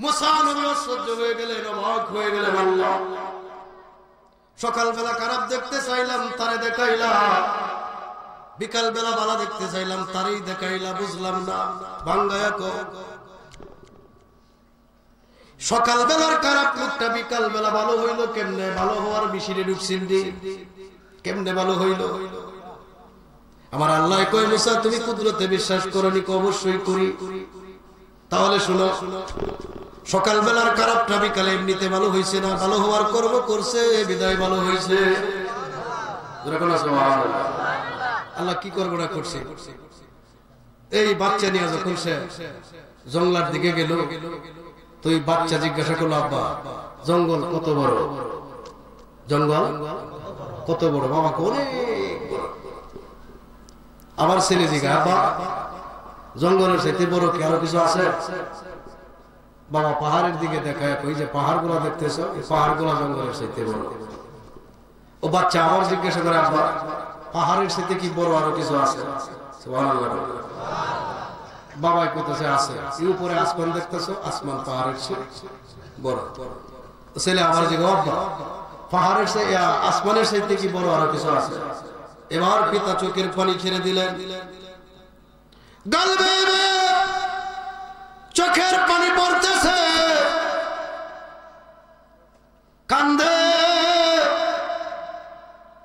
মুসা নবী আশ্চর্য হয়ে গেলেন, অবাক হয়ে গেলেন। আল্লাহ সকালবেলা খারাপ দেখতে চাইলাম তারে দেখাইলা, বিকাল বেলা ভালো দেখতে চাইলাম তারই দেখাইলা, বুঝলাম না, ভাঙ্গায়া কো। সকাল বেলার খারাপ লোকটা বিকাল বেলা ভালো হইলো কেমনে? ভালো হওয়ার মিশিরে ঢুকছেন দি, কেমনে ভালো হইলো? আমার আল্লাহ কয়, মুসা তুমি কুদরতে বিশ্বাস করনি? অবশ্যই করি। তাহলে শুনো, সকালবেলার খারাপটা বিকালে এমনিতে ভালো হয়েছে না, ভালো হওয়ার কর্ম করছে বিদায় ভালো হয়েছে। আল্লাহ কি করবো না করছে। এই বাচ্চা নিয়ে যখন সে জঙ্গলার দিকে গেল, তো এই বাচ্চা জিজ্ঞাসা করলো, আব্বা জঙ্গল কত বড়? জঙ্গল কত বড়? বাবাকে অনেক বড়। আবার ছেলে জিজ্ঞাসা, আব্বা জঙ্গলের সাথে বড় কি আরো কিছু আছে? বাবা পাহাড়ের দিকে দেখায়, ওই যে পাহাড় গুলা দেখতেছো, পাহাড় গুলা জঙ্গলের সাথে বড়। ও বাচ্চা আবার জিজ্ঞাসা করে, আব্বা পাহাড়ের সাথে কি বড় আরো কিছু আছে? সুবহানাল্লাহ। বাবা কইতেছে আছে। এই উপরে আসমান দেখতেছো, আসমান পাহাড়ের চেয়ে বড়। ছেলে আবার জিজ্ঞাসা, আব্বা পাহাড়ের চেয়ে আসমানের সাথে কি বড় আরো কিছু আছে? এবার পিতা চোখের পানি ছেড়ে দিলেন, গালবে চোখের পানি পড়তেছে, কান্দে,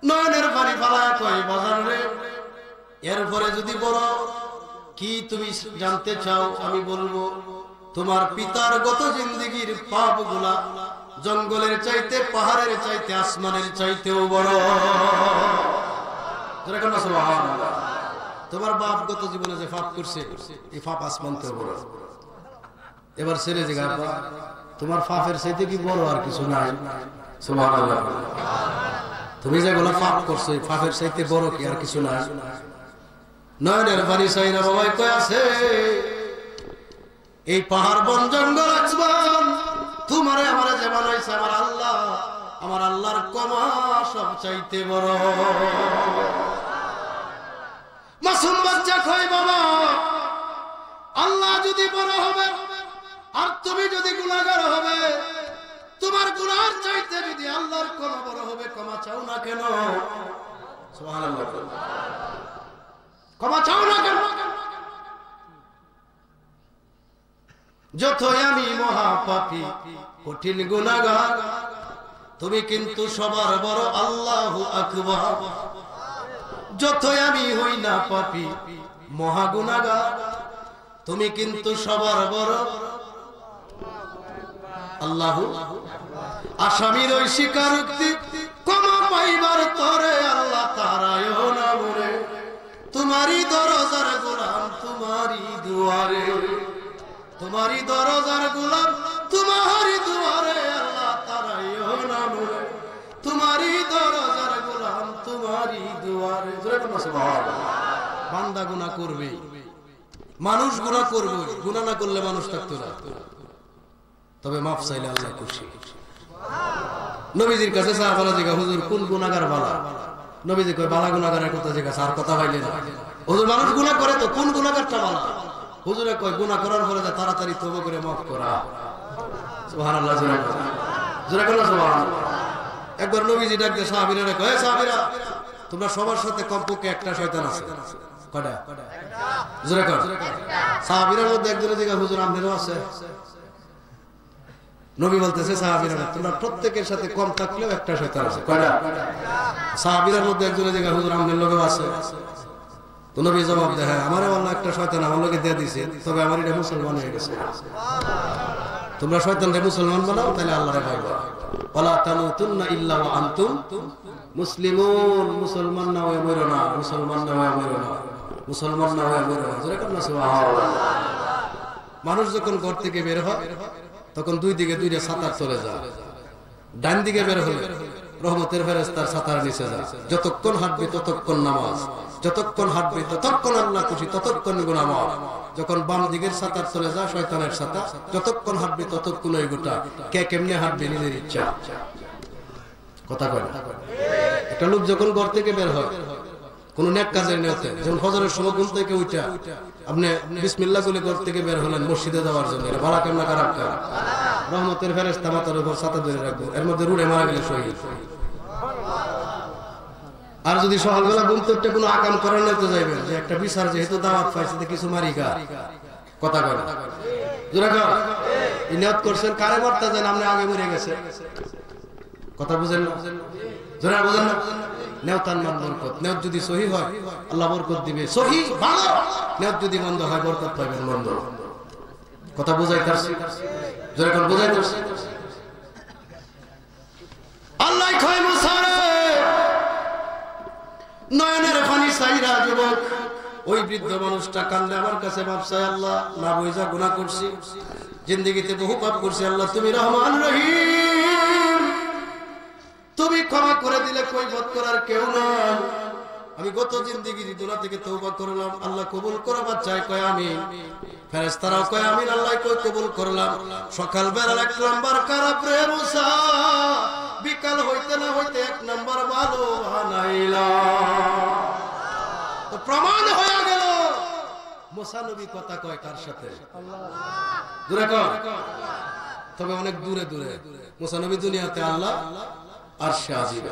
নয়নের পানি ফালায় কয়, বাজার রে এরপরে যদি বড় কি তুমি জানতে চাও আমি বলবো, তোমার পিতার গত জিন্দেগীর পাপ গুলা জঙ্গলের চাইতে, পাহাড়ের চাইতে, আসমানের চাইতেও বড়। তোমার বাপ গত জীবনে যে পাপ করছে এই পাপ আসমান থেকে বড়। এবার ছেলে জিজ্ঞাসা, তোমার পাপের চাইতে কি বড় আর কিছু নাই? সুবহানাল্লাহ। তুমি যেগুলো পাপ করছো এই পাপের চাইতে বড় কি আর কিছু নাই? নয়নের পানি চাইরা বাবাই কই আছে এই পাহাড় বন জঙ্গল আসমান তোমারে আমারে যে বানাইছে আমার আল্লাহর ক্ষমা সব চাইতে বড়। মাসুম বাচ্চা কই বাবা আল্লাহ যদি বড় হবে আর তুমি যদি গুনাহগার হবে, তোমার গুনার চাইতে যদি আল্লাহর ক্ষমা বড় হবে, ক্ষমা চাও না কেন? সুবহানাল্লাহ, ক্ষমা চাও না কেন? যতই আমি মহাপাপী কঠিন গুনাহগার, তুমি কিন্তু সবার বড় আল্লাহু আকবার। যতই আমি হই না পাপী মহা গুনাহগার, তুমি কিন্তু সবার বড় আল্লাহু। আসামির ওই স্বীকারোক্তি ক্ষমা পাইবার তরে আল্লাহ তারায়ও না বলে, তোমারই দরজার গোলাম তোমারই দুয়ারে, তোমারই দরজার গোলাম তোমারই দুয়ারে আল্লাহ তারায়ও না বলে, তোমারই দরজার গোলাম তোমারই দুয়ারে। বান্দা গুনাহ করবে, মানুষ গুনাহ করবে, গুনাহ না করলে মানুষ থাকতো না। তবে মাফ চাইলে আল্লাহ খুশি। নবীজির কাছে সাহাবারা জিজ্ঞাসা, হুজুর কোন গুনাহগার ভালো? নবীজি কয় বালা গুনাহগারের কথা জিজ্ঞাসা, আর কথা পাইলে না। হুজুর মানুষ গুনাহ করে তো কোন গুনাহগারটা ভালো? হুজুরে কয় গুনাহ করার পরে তাড়াতাড়ি তওবা করে মাফ করা। সুবহানাল্লাহ, জোরে বলো সুবহানাল্লাহ। একবার নবীজি ডাক দিয়ে সাহাবীরা কয়, সাহাবীরা তোমরা সবার সাথে কমপক্ষে একটা শয়তান আছে। কয়টা? জোরে কর। সাহাবীদের মধ্যে একজনের জিজ্ঞাসা, হুজুর আপনারও আছে? নবী বলতেছে সাহাবীরা তোমরা প্রত্যেকের সাথে কম থাকলেও একটা শয়তান আছে। কয়টা? সাহাবীদের মধ্যে একজনের জিজ্ঞাসা, হুজুর আপনার লোকেও আছে? তো নবী জবাব দেয়, হ্যাঁ আমারও আল্লাহ একটা শয়তান আমার লোকে দিয়ে দিয়েছে, তবে আমার এটা মুসলমান হয়ে গেছে। তোমরা শয়তানরে মুসলমান বানাও, তাহলে আল্লাহরে পাইবা। ওয়ালা তামুতুন্না ইল্লা ওয়া আনতুম মুসলিমুন। মুসলমান না হয়ে মরো না, মুসলমান না হয়ে মরো না, মুসলমান না হয়ে মরো না। জোরে কর সুবহানাল্লাহ। মানুষ যখন ঘর থেকে বের হয় তখন দুই দিকে দুইটা ছাতার চলে যায়। ডান দিকে বের হলে রহমতের ফেরেশতার ছাতার নিচে যায়। যতক্ষণ হাঁটবে ততক্ষণ নামাজ, যতক্ষণ হাঁটবে ততক্ষণ আল্লাহ খুশি, ততক্ষণ গুনাহ মাফ। যখন বাম দিকের ছাতার চলে যায় শয়তানের ছাতা, যতক্ষণ হাঁটবে ততক্ষণ ওই গোটা। কে কেমনে হাঁটবে নিজের ইচ্ছা। কথা কয় না? একটা লোক যখন ঘর থেকে বের হয় কোন নেক কাজের নিয়তে, যেমন ফজরের সময় ঘুম থেকে উঠা আপনি বিসমিল্লাহ বলে ঘর থেকে বের হলেন মসজিদে যাওয়ার জন্য, এটা ভালো কাম না খারাপ কাম? রহমতের ফেরেশতা মাথার উপর ছাতা ধরে রাখবো, এর মধ্যে রুড়ে মারা গেলে শহীদ। আর যদি সকালবেলা ঘুম থেকে কোনো আকাম করার নিয়তে যাইবেন যে একটা বিচার যেহেতু দাওয়াত পাইছে কিছু মারি গা। কথা কয় না? জোরে কর। এই নিয়ত করছেন কারে মারতে যান, আপনি আগে মরে গেছে। কথা বুঝেন না? জোরে বুঝেন না? নেওতান মান বরকত। নেওত যদি সহি হয় আল্লাহ বরকত দিবে, সহি ভালো। নেওত যদি মন্দ হয় বরকত পাবেন মন্দ। কথা বুঝাই পারছি? জোরে কোন বুঝাই পারছি? আল্লাহ কয় মুসা রে, নয়নের পানি চাইরা যুবক ওই বৃদ্ধ মানুষটা কান্দে আমার কাছে মাপ চাই, আল্লাহ না বুঝা গুনাহ করছি, জিন্দেগিতে বহু পাপ করছি, আল্লাহ তুমি রহমান রহিম, তুমি ক্ষমা করে দিলে কৈফিয়ত করার কেউ নাই। আমি গত জিন্দেগি দুনিয়া থেকে তওবা করলাম, আল্লাহ কবুল করো। বাচ্চায় কয় আমিন, ফেরেশতারাও কয় আমিন, আল্লাহ কয় কবুল করলাম। সকাল বেলা এক নাম্বার খারাপ রে মুসা, বিকাল হইতে না হইতে এক নাম্বার ভালো বানাইলা। তো প্রমাণ হয়ে গেল মুসা নবী কথা কয় কার সাথে? দূরে কর, তবে অনেক দূরে দূরে। মুসা নবী দুনিয়াতে, আল্লাহ আরশে আজিম।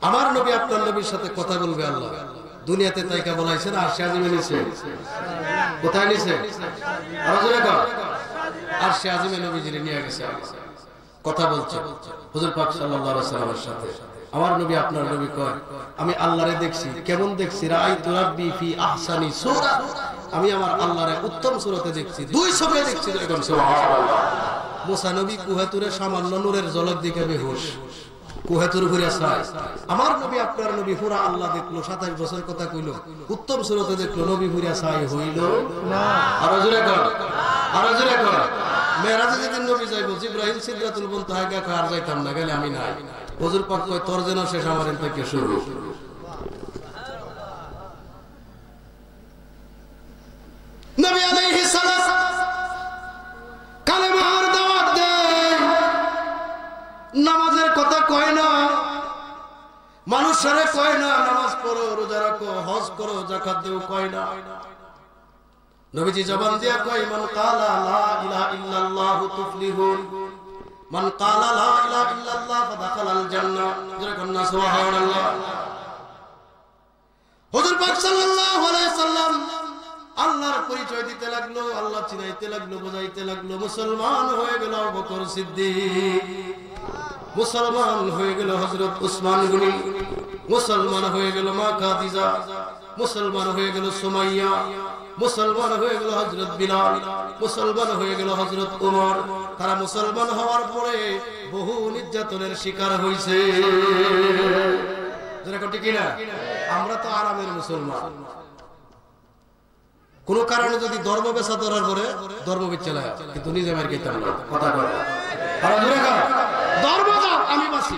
আমার নবী আপনার নবীর সাথে কথা বলবে আল্লাহ দুনিয়াতে, তাই কা বলাইছেন আরশে আজিমে নিছে। কোথায় নিছে? আর জোরে কর। আরশে আজিমে নবীজিরে নিয়ে গেছে, কথা বলছে হুজুর পাক সাল্লাল্লাহু আলাইহি ওয়াসাল্লামের সাথে। আমার নবী আপনার নবী কয় আমি আল্লাহরে দেখছি। কেমন দেখছি? রাআইতু রাব্বি ফি আহসানি সূরা, আমি আমার আল্লাহরে উত্তম সূরাতে দেখছি, দুই চোখে দেখছি। এরকম সুবহানাল্লাহ। মুসা নবী কুহাতুরে সামান্য নূরের ঝলক দিকে বেহুশ, কুহাতুর ঘুরে চায়। আমার নবী আপনার নবী পুরা আল্লাহ দেখলো, 27 বছর কথা কইল, উত্তম সূরাতে দেখলো, নবী ঘুরে চায় হইল না। আরো জোরে কর, আরো জোরে কর। মেরাজে যেদিন নবী যাইবো, জিবরাইল সিদরাতুল মুনতাহা গা আর যাইতাম না, গেলে আমি নাই। হুজুর পাক কয় তোর যেন শেষ আমার থেকে শুরু। নবী আলাইহিস সালাম কালেমার দাওয়াত দেয়, নামাজের কথা কয় না, মানুষের কয় না নামাজ পড়ো, রোজা রাখো, হজ করো, যাকাত দাও, কয় না। নবীজি জবান দিয়া কয় মান কালা লা ইলাহা ইল্লাল্লাহ তুফলিহুন, মান কালা লা ইলাহা ইল্লাল্লাহ ফাদাখালাল জান্নাহ। যারা কন্না সুবহানাল্লাহ। হুজুর পাক সাল্লাল্লাহু আলাইহি সাল্লাম আল্লাহর পরিচয় দিতে লাগলো, আল্লাহ চিনাইতে লাগলো, বোঝাইতে লাগলো। মুসলমান হয়ে গেল আবু বকর সিদ্দিক, মুসলমান হয়ে গেল হযরত উসমান গনি, মুসলমান হয়ে গেল মা খাদিজা, মুসলমান হয়ে গেল সুমাইয়া, মুসলমান হয়ে গেল হযরত বিলাল, মুসলমান হয়ে গেল হযরত ওমর। তারা মুসলমান হওয়ার পরে বহু নির্যাতনের শিকার হয়েছে। যেরকম ঠিক না, আমরা তো আরামের মুসলমান। কোন কারণে যদি ধর্ম বেচা ধরার পরে ধর্ম বিচ্ছেলা, কিন্তু নিজে মার খেতে আমরা কথা বলে ধর্ম দাও আমি বাঁচি,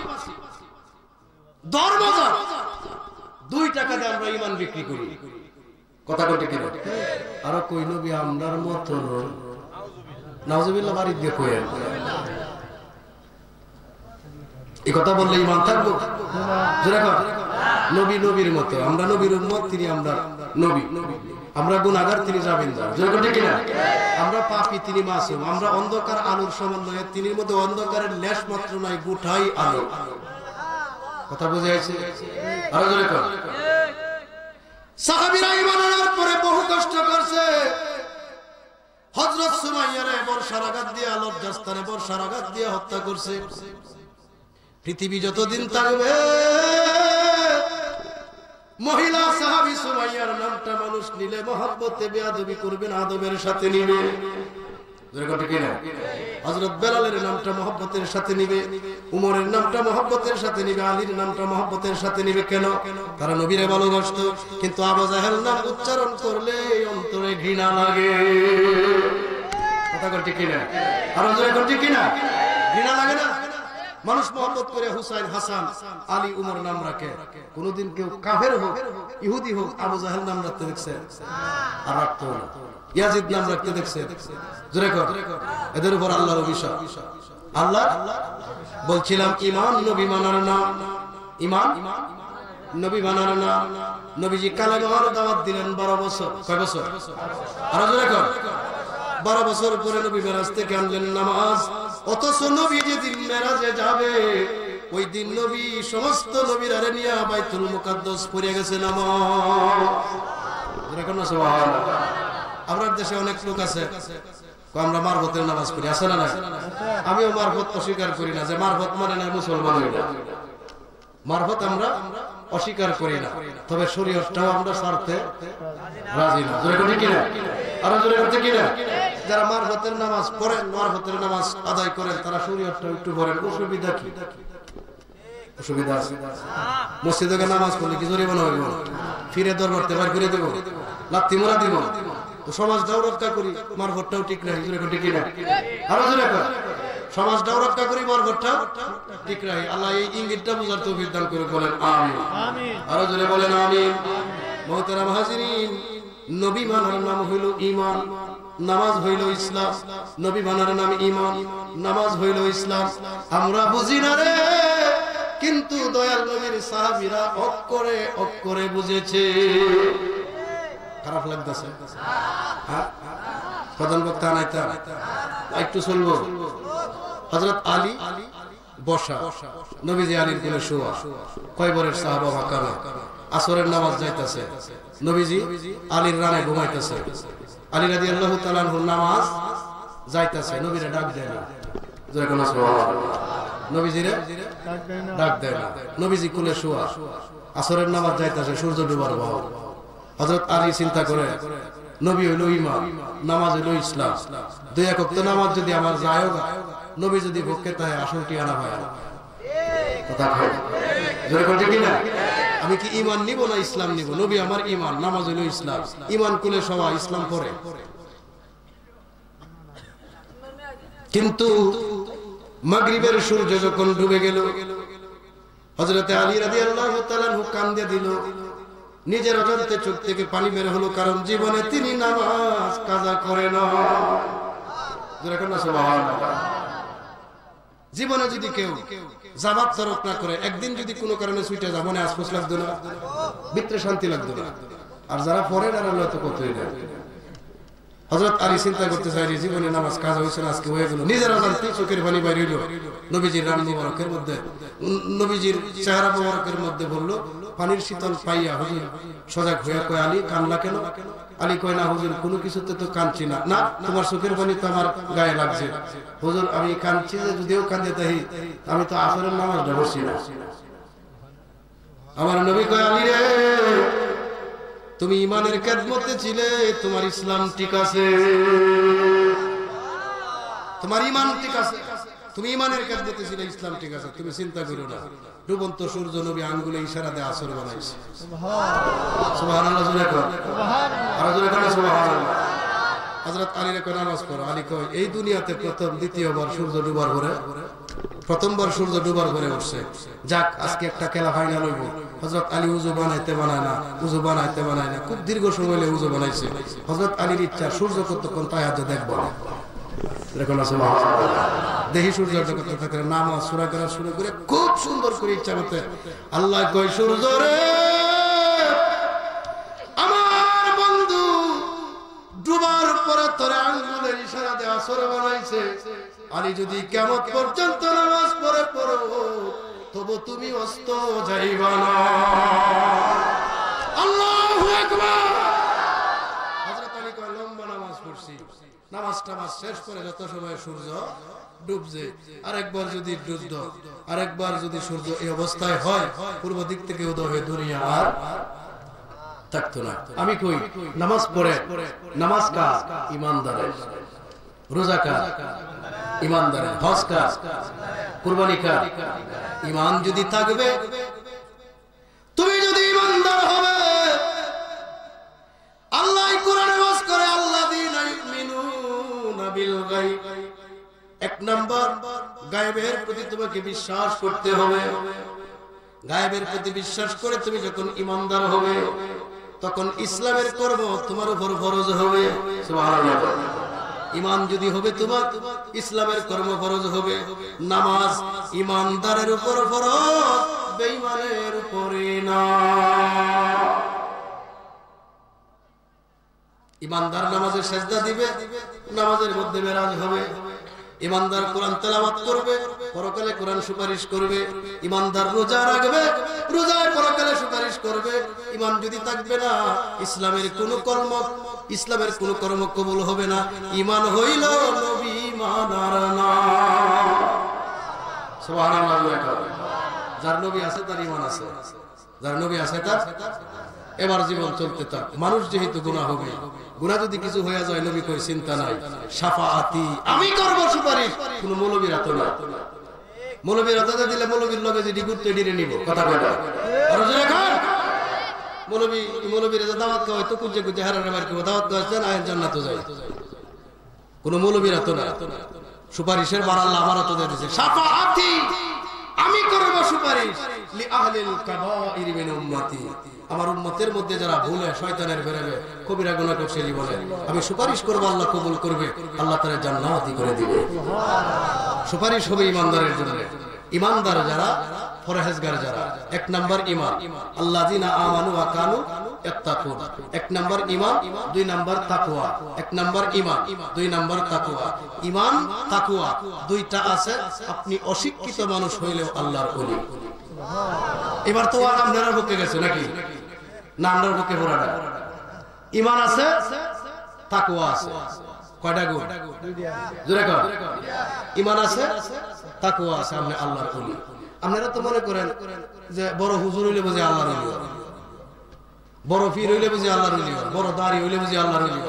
ধর্ম দাও 2 টাকা দিয়ে আমরা ঈমান বিক্রি করি। কথা বলতে কি আরো কই নবী আমরার মত নাউজুবিল্লাহ বাড়ি দিয়ে কইেন, এই কথা বললে ঈমান থাকবো? যেরকম নবী নবীর মতো, আমরা নবীর উম্মত, তিনি আমরা নবী। আমরা গুনাহগার, তিনি জামিনদার। যেরকম ঠিক না, আমরা পাপী, তিনি মাসুম। আমরা অন্ধকার আলোর সমন্বয়ে, তিনির মধ্যে অন্ধকারের লেশ মাত্র নাই, গোটাই আলো। কথা বুঝে আছে? আরো জোরে কর। সাহাবীরা ঈমান আনার পরে বহু কষ্ট করছে। হযরত সুমাইয়ারে বর্ষার আঘাত দিয়ে, লজ্জাস্থানে বর্ষার আঘাত দিয়ে হত্যা করছে। পৃথিবী যতদিন থাকবে মহিলা সাহাবী সুমাইয়ার নামটা মানুষ নিলে মহব্বতে বেয়াদবি করবেন, আদবের সাথে নিবে। হযরত বেলালের নামটা মহব্বতের সাথে নিবে, উমরের নামটা মহব্বতের সাথে নিবে, আলীর নামটা মহব্বতের সাথে নিবে। কেন? তারা নবীরে ভালোবাসতো। কিন্তু আবু জাহেল নাম উচ্চারণ করলে অন্তরে ঘৃণা লাগে। কথা বলতে কি না? আরো জোরে বলতে কি না? ঘৃণা লাগে না? মানুষ মহব্বত করে হুসাইন, হাসান, আলী, উমর নাম রাখে। কোনদিন কেউ কাফের হোক, ইহুদি হোক, আবু জাহেল নাম রাখতে দেখছে? আর রাখতো না। ইয়াজিদ নাম রাখতে দেখছে? জোরে কর। এদের উপর আল্লাহর অভিশাপ। আল্লাহ বলছিলাম ঈমান নবী মানার নাম, ঈমান নবী মানার নাম। নবীজি কালেমার দাওয়াত দিলেন 12 বছর। কয় বছর? আর জোরে কর। 12 বছর পরে নবী মেরাজ থেকে আনলেন নামাজ। অথচ নবী যেদিন মেরাজে যাবে ওই দিন নবী সমস্ত নবীরারে নিয়ে বাইতুল মুকাদ্দাস পড়ে গেছে নামাজ। যেরকম না সুবহানাল্লাহ। আমার দেশে অনেক লোক আছে আমরা মারফতের নামাজ পড়ি, আছে না? না, আমিও মারফত অস্বীকার করি না, যে মারফত মানে না মুসলমান হই না। মারফত আমরা অস্বীকার করি না, তবে শরীয়তটাও আমরা ছাড়তে রাজি না। জোরে করে কি না? আরো জোরে করতে কি না? যারা মারফতের নামাজ পড়েন, মারফতের নামাজ আদায় করেন, তারা শরীয়তটা একটু পড়েন। অসুবিধা কি? অসুবিধা আছে? মসজিদে নামাজ পড়লে কি জরিমানা হইব? ফিরে দরবারতে বার করে দেব, লাত্তি মোরা দিব। তো সমাজটাও রক্ষা করি, মারফতটাও ঠিক রাখি। জোরে করে কি না? আরো জোরে কর। সমাজটাও রক্ষা করি, মারফতটাও ঠিক রাখি। আল্লাহ এই ইঙ্গিতটা বুঝার তৌফিক দান করে বলেন আমিন। আরো জোরে বলেন আমিন। মুহতারাম হাজিরিন, নবী মানার নাম হইল ঈমান, নামাজ হইল ইসলাম। নবী মানার নাম ঈমান, নামাজ হইল ইসলাম। আমরা বুঝি না রে, কিন্তু দয়াল নবীর সাহাবীরা অক্ষরে অক্ষরে বুঝেছে। খারাপ লাগতেছে? হ্যাঁ, প্রধান বক্তা নাইতা একটু চলবো। হযরত আলী বসা, নবীজি আলীর কোলে শোয়া। কয়বরের সাহাবা মাকামে আসরের নামাজ যাইতেছে, নবীজি আলীর রানে ঘুমাইতেছে। আলী রাদিয়াল্লাহু তাআলা আনহু নামাজ যাইতেছে, নবীরে ডাক দেয় না। জোরে কোন সুবহানাল্লাহ। নবীজিরে ডাক দেয় না, নবীজি কোলে শোয়া, আসরের নামাজ যাইতেছে, সূর্য ডুবার ভাব। হযরত আলী চিন্তা করে, নবী হইল ঈমান, নামাজ হইল ইসলাম। 2 ওয়াক্ত নামাজ যদি আমার যায়, নবী যদি ভক্তে তাই আসলটি আনা হয়। কথা কয় জোরে করে কি না? আমি কি ঈমান নিব না ইসলাম নিব? নবী আমার ঈমান, নামাজ হইল ইসলাম। ঈমান কুলে সওয়া, ইসলাম পরে। কিন্তু মাগরিবের সূর্য যখন ডুবে গেল, হযরতে আলী রাদিয়াল্লাহু তাআলা আনহু কান্দে দিল, নিজের অজান্তে চোখ থেকে পানি বের হলো, কারণ জীবনে তিনি নামাজ কাজা করে না। সুবহানাল্লাহ। জীবনে যদি কেউ জামাত তরক না করে, একদিন যদি কোনো কারণে ছুটে যায়, মনে আশফাস লাগতো না, ভিতরে শান্তি লাগতো না। আর যারা পড়ে না আল্লাহ তো কতই না। হযরত আলী চিন্তা করতে চাই, জীবনে নামাজ কাজা হয়েছে না, আজকে হয়ে গেল। নিজের অজান্তে চোখের পানি বাইরে হইল, নবীজির রান মুবারকের মধ্যে, নবীজির চেহারা মুবারকের মধ্যে বলল, পানির শীতল পাইয়া হুজুর সজাগ হইয়া কয়, আলী কান্না কেন? আলী কয়, না হুজুর কোনো কিছুতে তো কাঁদছি না। না, তোমার চোখের পানি তো আমার গায়ে লাগছে। হুজুর আমি কাঁদছি, যে যদিও কাঁদে তাই আমি তো আসরের নামাজটা পড়ছি না। আমার নবী কয়, আলী রে, তুমি ইমানের খেদমতে ছিলে, তোমার ইসলাম ঠিক আছে, তোমার ইমান ঠিক আছে, তুমি ইমানের খেদমতে ছিলে, ইসলাম ঠিক আছে, তুমি চিন্তা করো না। ডুবন্ত সূর্য নবী আঙ্গুলে ইশারা দিয়ে আসর বানাইছে। সুবহানাল্লাহ, জোরে কর, আর জোরে কর সুবহানাল্লাহ। হযরত আলী রে কয়, নামাজ পড়ো। আলী কয়, এই দুনিয়াতে প্রথম দ্বিতীয়বার সূর্য ডুবার পরে, প্রথমবার সূর্য ডুবার পরে উঠছে, যাক আজকে একটা খেলা ফাইনাল হইব। হযরত আলী উযু বানাইতে বানায় না, উযু বানাইতে বানায় না, খুব দীর্ঘ সময় লাগে উযু বানাইছে। হযরত আলীর ইচ্ছা, সূর্য কতক্ষণ তায়াজ্জুদ দেখব, দেখুন সুবহানাল্লাহ, দেখি সূর্য কত থাকে। নামাজ সূরা করা শুরু করে খুব সুন্দর করে ইচ্ছা মতে আল্লাহ কয়, সূর্য রে আমার বন্ধু, ডুবার পরে তোরে আঙ্গুলের ইশারা দিয়ে আসর বানাইছে। আলী যদি কিয়ামত পর্যন্ত নামাজ পড়ে পড়ো, তবু তুমি অস্ত যাইবা না। আল্লাহু আকবার। হযরত আলী কয়, লম্বা নামাজ পড়ছি, নামাজ টামাজ শেষ করে যত সময় সূর্য ডুবছে, আরেকবার যদি ডুবত, আরেকবার যদি সূর্য এই অবস্থায় হয়, পূর্ব দিক থেকে উদয় হয়ে দুনিয়া আর থাকতো না। আমি কই, নামাজ পড়ে, নামাজ কাজ ইমানদারের, রোজা কাজ ইমানদারের, হজ কাজ, কুরবানি কাজ। ঈমান যদি থাকবে, তুমি যদি ইমানদার হবে, আল্লাহ কোরআনে ওয়াজ করে, আল্লাযীনা ইউমিনুনা বিল গায়ব। এক নাম্বার, গায়বের প্রতি তোমাকে বিশ্বাস করতে হবে। গায়বের প্রতি বিশ্বাস করে তুমি যখন ইমানদার হবে, তখন ইসলামের কর্ম তোমার উপর ফরজ হবে। সুবহানাল্লাহ। ঈমান যদি হবে তোমার, ইসলামের কর্ম ফরজ হবে। নামাজ ঈমানদারের উপর ফরজ, বেঈমানের উপরে না। ঈমানদার নামাজে সিজদা দিবে, নামাজের মধ্যে মেরাজ হবে। ঈমানদার কোরআন তেলাওয়াত করবে, পরকালে কোরআন সুপারিশ করবে। ঈমানদার রোজা রাখবে, রোজায় পরকালে সুপারিশ করবে। ঈমান যদি থাকবে না, ইসলামের কোন কর্ম কবুল হবে না। ঈমান হইল নবী মানার না। সুবহানাল্লাহ। যার নবী আছে তার ঈমান আছে, যার নবী আছে তার এবার জীবন চলতে থাক। মানুষ যেহেতু গুনাহ হবে, গুনাহ যদি কিছু হয়ে যায়, নবী কই চিন্তা নাই, শাফাআতি, আমি করব সুপারিশ। কোন মৌলবীর হাতে না, মৌলবীর হাতে দিলে মৌলবীর লগে যদি ঘুরতে ডিরে নিব, কথা কইটা আর জোরে কর। মৌলবীর দাওয়াত কয় তো কুজে কুজে হারারে মার কই দাওয়াত কয় না জান্নাতে যায়। কোন মৌলবীর হাতে না, সুপারিশের বার আল্লাহ আমার হাতে দিয়েছে। শাফাআতি, আমি করব সুপারিশ লি আহলিল কাবাইর মিন উম্মতি, আমার উম্মতের মধ্যে যারা ভুলে শয়তানের ফেরাবে, কবিরা গুনাহ করছে জীবনে, আমি সুপারিশ করব, আল্লাহ কবুল করবে, আল্লাহ তাআলা জান্নাতি করে দিবে। সুপারিশ হবে ইমানদারের জন্য। ইমানদার যারা, পরহেজগার যারা, এক নাম্বার ঈমান, আল্লাযিনা আমানু ওয়া কানু ইয়াত্তাকুন। এক নাম্বার ঈমান, দুই নাম্বার তাকওয়া। এক নাম্বার ঈমান, দুই নাম্বার তাকওয়া। ঈমান তাকওয়া দুইটা আছে, আপনি অশিক্ষিত মানুষ হইলেও আল্লাহর ওলি। এবার তো আর আপনারা বুকে গেছে নাকি? না, আপনার বুকে পড়া না। ঈমান আছে, তাকওয়া আছে। কয়টা গুণ? জোরে কর। ঈমান আছে, তাকওয়া আছে, আপনি আল্লাহর ওলি। আপনারা তো মনে করেন যে বড় হুজুর হইলে বুঝি আল্লাহর ওলি, বড় পীর হইলে বুঝি আল্লাহর ওলি, বড় দাড়ি হইলে বুঝি আল্লাহর ওলি,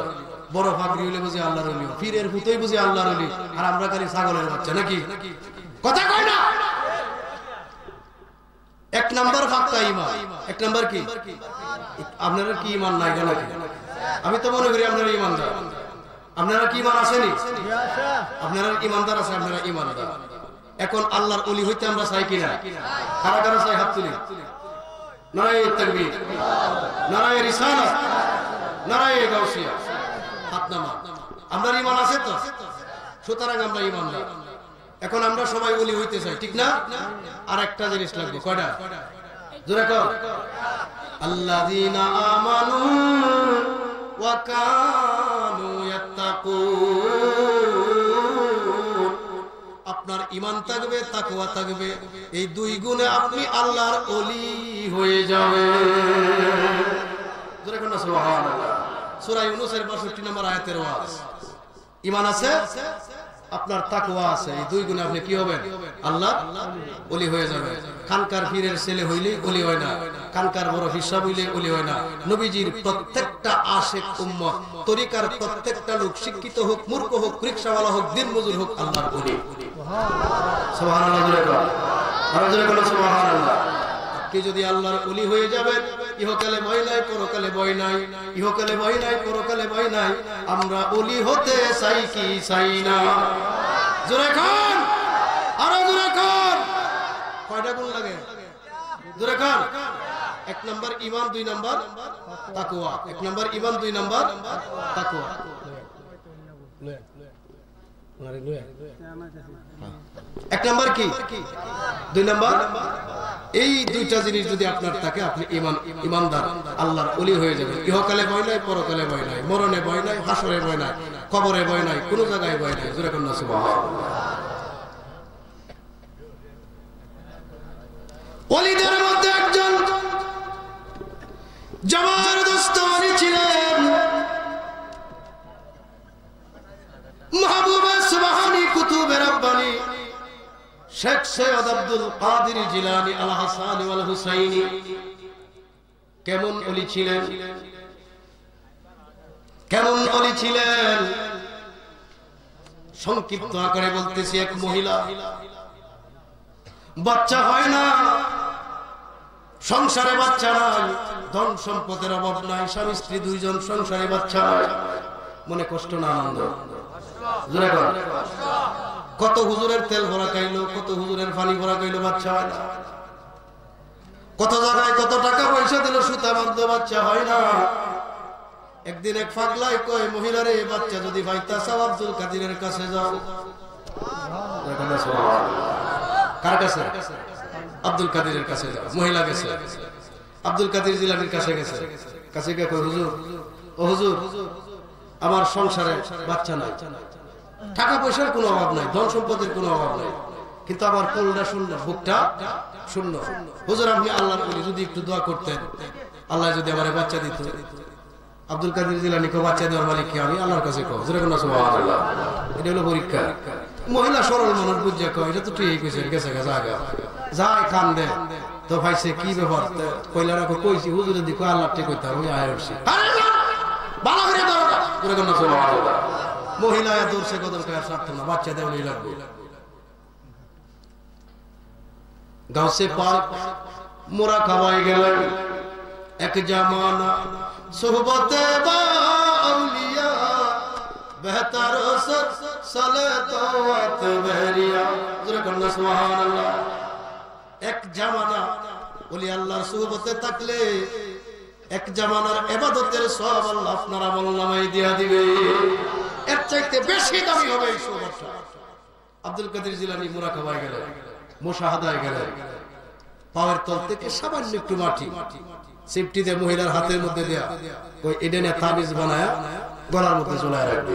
বড় পাগড়ি হইলে বুঝি আল্লাহর ওলি, পীরের পুতই বুঝি আল্লাহর ওলি, আর আমরা খালি ছাগলের বাচ্চা নাকি? কথা কয় না। এক নাম্বার ফাঁকা ঈমান। এক নাম্বার কি? আপনারা কি ঈমান নাই কেন? আমি তো মনে করি আপনারা ঈমানদার। আপনারা কি ঈমান আসেনি? আপনারা ঈমানদার আছে, আপনারা ঈমানদার। এখন আল্লাহর ওলি হইতে আমরা চাই কিনা? কারা কারা চাই হাত তুলি। নারায়ে তাকবীর, নারায়ে রিসালাত, নারায়ে গাউসিয়া। হাত নামা। আমরা ঈমান আছে তো? সুতরাং আমরা ঈমানদার। এখন আমরা সবাই ওলি হইতে চাই, ঠিক না? আর একটা জিনিস লাগবে, কয়টা? জোরে কর। আল্লাযীনা আমানু ওয়া কানু ইয়াত্তাকুন। আপনার ঈমান থাকবে, তাকওয়া থাকবে, এই দুই গুণে আপনি আল্লাহর ওলি হয়ে যাবেন। জোরে কর না সুবহানাল্লাহ। সূরা ইউনূসের ৬২ নম্বর আয়াতের ওয়াজ। ঈমান আছে, আপনার তাকওয়া আছে, এই দুই গুণে আপনি কি হবেন? আল্লাহ ওলি হয়ে যাবেন। খানকার পীরের ছেলে হইলে ওলি হয় না, খানকার বড় হিসাব হইলে ওলি হয় না। নবীজির প্রত্যেকটা আশিক উম্মত, তরিকার প্রত্যেকটা লোক, শিক্ষিত হোক, মূর্খ হোক, রিকশাওয়ালা হোক, দিনমজুর হোক, আল্লাহর ওলি। সুবহানাল্লাহ। জোরে কর, আরো জোরে বলো সুবহানাল্লাহ। আপনি যদি আল্লাহর ওলি হয়ে যাবেন, ইহকালে ভয় নাই, পরকালে ভয় নাই। ইহকালে ভয় নাই, পরকালে ভয় নাই। আমরা ওলি হতে চাই কি চাই না? জোরে কর, আরো জোরে কর। কয়টা গুণ লাগে? জোরে কর। ১ নাম্বার ঈমান, ২ নাম্বার তাকওয়া। ১ নাম্বার ঈমান, ২ নাম্বার তাকওয়া। এক নাম্বার কি? ২ নাম্বার। এই দুইটা জিনিস যদি আপনার থাকে, আপনি ঈমানদার, আল্লাহর ওলি হয়ে যাবেন। ইহকালে ভয় নাই, পরকালে ভয় নাই, মরণে ভয় নাই, হাসরে ভয় নাই, কবরে ভয় নাই, কোন জায়গায় ভয় নাই। জোরে কর না সুবহানাল্লাহ। ওলিদের মধ্যে একজন জবরদস্ত ওলি ছিলেন, মাহবুবে সুবহানী, কুতুবে রাব্বানী, শেখ সৈয়দ আব্দুল কাদের জিলানী আল হাসানী ওয়াল হুসাইনী। কেমন ওলি ছিলেন, কেমন ওলি ছিলেন? সংক্ষিপ্ত আকারে বলতেছি। এক মহিলা, বাচ্চা হয় না, সংসারে বাচ্চা নাই, ধন সম্পদের অভাব নাই, স্বামী স্ত্রী দুইজন, সংসারে বাচ্চা নাই। মনে কষ্ট না আনন্দ? জোরে কর। কত হুজুরের তেল ভরা খাইলো, কত হুজুরের পানি ভরা খাইলো, বাচ্চা হয় না। কত জায়গায় কত টাকা পয়সা দিল, সুতা বাঁধলো, বাচ্চা হয় না। একদিন এক পাগলাই কয়, মহিলারে বাচ্চা যদি পাইতা চাও, আব্দুল কাদিরের কাছে যাও। কার কাছে? আব্দুল কাদিরের কাছে যাও। মহিলা গেছে, আব্দুল কাদির জিলানীর কাছে গেছে। কাছে গিয়ে কয়, হুজুর, ও হুজুর, আমার সংসারে বাচ্চা নাই, টাকা পয়সার কোনো অভাব নাই, ধন সম্পদের কোনো অভাব নাই, কিন্তু আমার কোলটা শূন্য, বুকটা শূন্য। হুজুর, আপনি আল্লাহর ওলি, যদি একটু দোয়া করতেন, আল্লাহ যদি আমার বাচ্চা দিত। আব্দুল কাদের জিলানী কো, বাচ্চা দেওয়ার মালিক কি? আমি আল্লাহর কাছে কও। জোরে বলো সুবহানাল্লাহ। এটা হলো পরীক্ষা। মহিলা সরল মানুষ বুঝে কয়, এটা তো ঠিক কইছে, গেছে গেছে আগা যায় কান্দে তো ভাইছে কি ব্যাপার? কইলারা কইছি হুজুরের দিকে আল্লাহ ঠিক কইতা, আমি আয় উঠছি। আরে না, ভালো করে দাও। জোরে বলো সুবহানাল্লাহ। মহিলা দূরছে কদর কার সাথ না, বাচ্চা দেওয়াই লাগবে। গাউসে পাক মোরা খাওয়াই গেলেন। এক জামানা সোহবতে বা আউলিয়া, বেহতর সালে তোয়াত বেরিয়া। জোরে বলো সুবহানাল্লাহ। এক জামানা ওলি আল্লাহর সোহবতে থাকলে এক জামানার ইবাদতের সওয়াব আল্লাহ আপনার আমলনামায় দিয়া দিবে। এর চাইতে বেশি দামি হবে এই সোহবতটা। আব্দুল কাদের জিলানী মুরাকাবায় গেলেন, মুশাহাদায় গেলেন। পাওয়ার তল থেকে সামান্য একটু মাটি সিফটি দিয়ে মহিলার হাতের মধ্যে দেয়া, ওই এডেনে তাবিজ বানায়া গলার মধ্যে ঝুলায় রাখবে।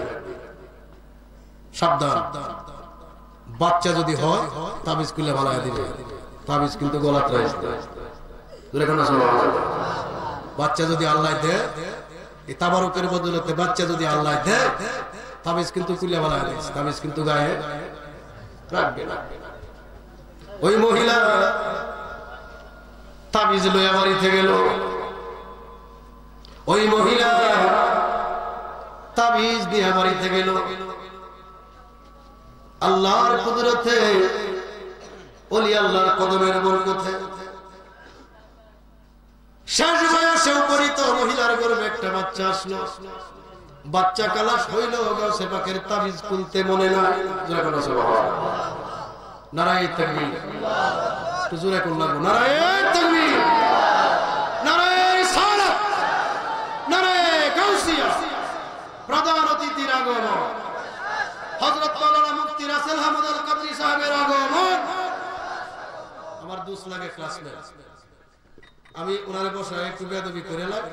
সাবধান, বাচ্চা যদি হয় তাবিজ খুলে বানায়া দিবে। তাবিজ কিন্তু গলাতে রাখবে। বাচ্চা যদি আল্লাহ দেয়, এই তাবারুকের বদলতে বাচ্চা যদি আল্লাহ দেয়, তাবিজ কিন্তু খুলে বানায়া দিবে। তাবিজ কিন্তু গায়ে রাখবে না। ওই মহিলা তাবিজ লইয়া বাড়িতে গেল। ওই মহিলা তাবিজ দিয়া বাড়িতে গেল। আল্লাহর কুদরতে, ওলি আল্লাহর কদমের বরকতে শেষ বয়সে উপনীত মহিলার গর্ভে একটা বাচ্চা আসলো। বাচ্চা কালাশ হইল, গাউসে পাকের তাবিজ খুলতে মনে নাই। নারায়ে তাকবীর, একটু জোরে কোন লাগবো, নারায়ে তাকবীর, নারায়ে রিসালাত, নারায়ে গাউসিয়া। প্রধান অতিথির আগমন, হযরত মাওলানা মুফতি রাসেল আহমদ আল কাদরি সাহেবের আগমন। আমার দুস লাগে ক্লাসমেট, আমি ওনারে বসায় একটু বেয়াদবি করে এলাম।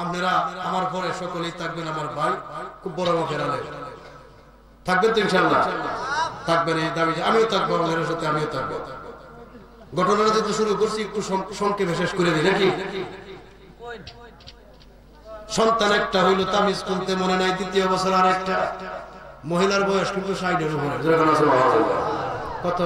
আপনারা আমার পরে সকলেই থাকবেন, আমার ভাই খুব বড় মুখের আলে থাকবেন তো ইনশাআল্লাহ, থাকবেন এই দাবি, আমিও থাকবো, আপনাদের সাথে আমিও থাকবো। ঘটনাটা যেহেতু শুরু করছি একটু সংক্ষেপে শেষ করে দিই নাকি। সন্তান একটা হইল, তামিজ খুলতে মনে নাই, দ্বিতীয় বছর আর একটা। মহিলার বয়স কিন্তু 60-এর উপরে। কত?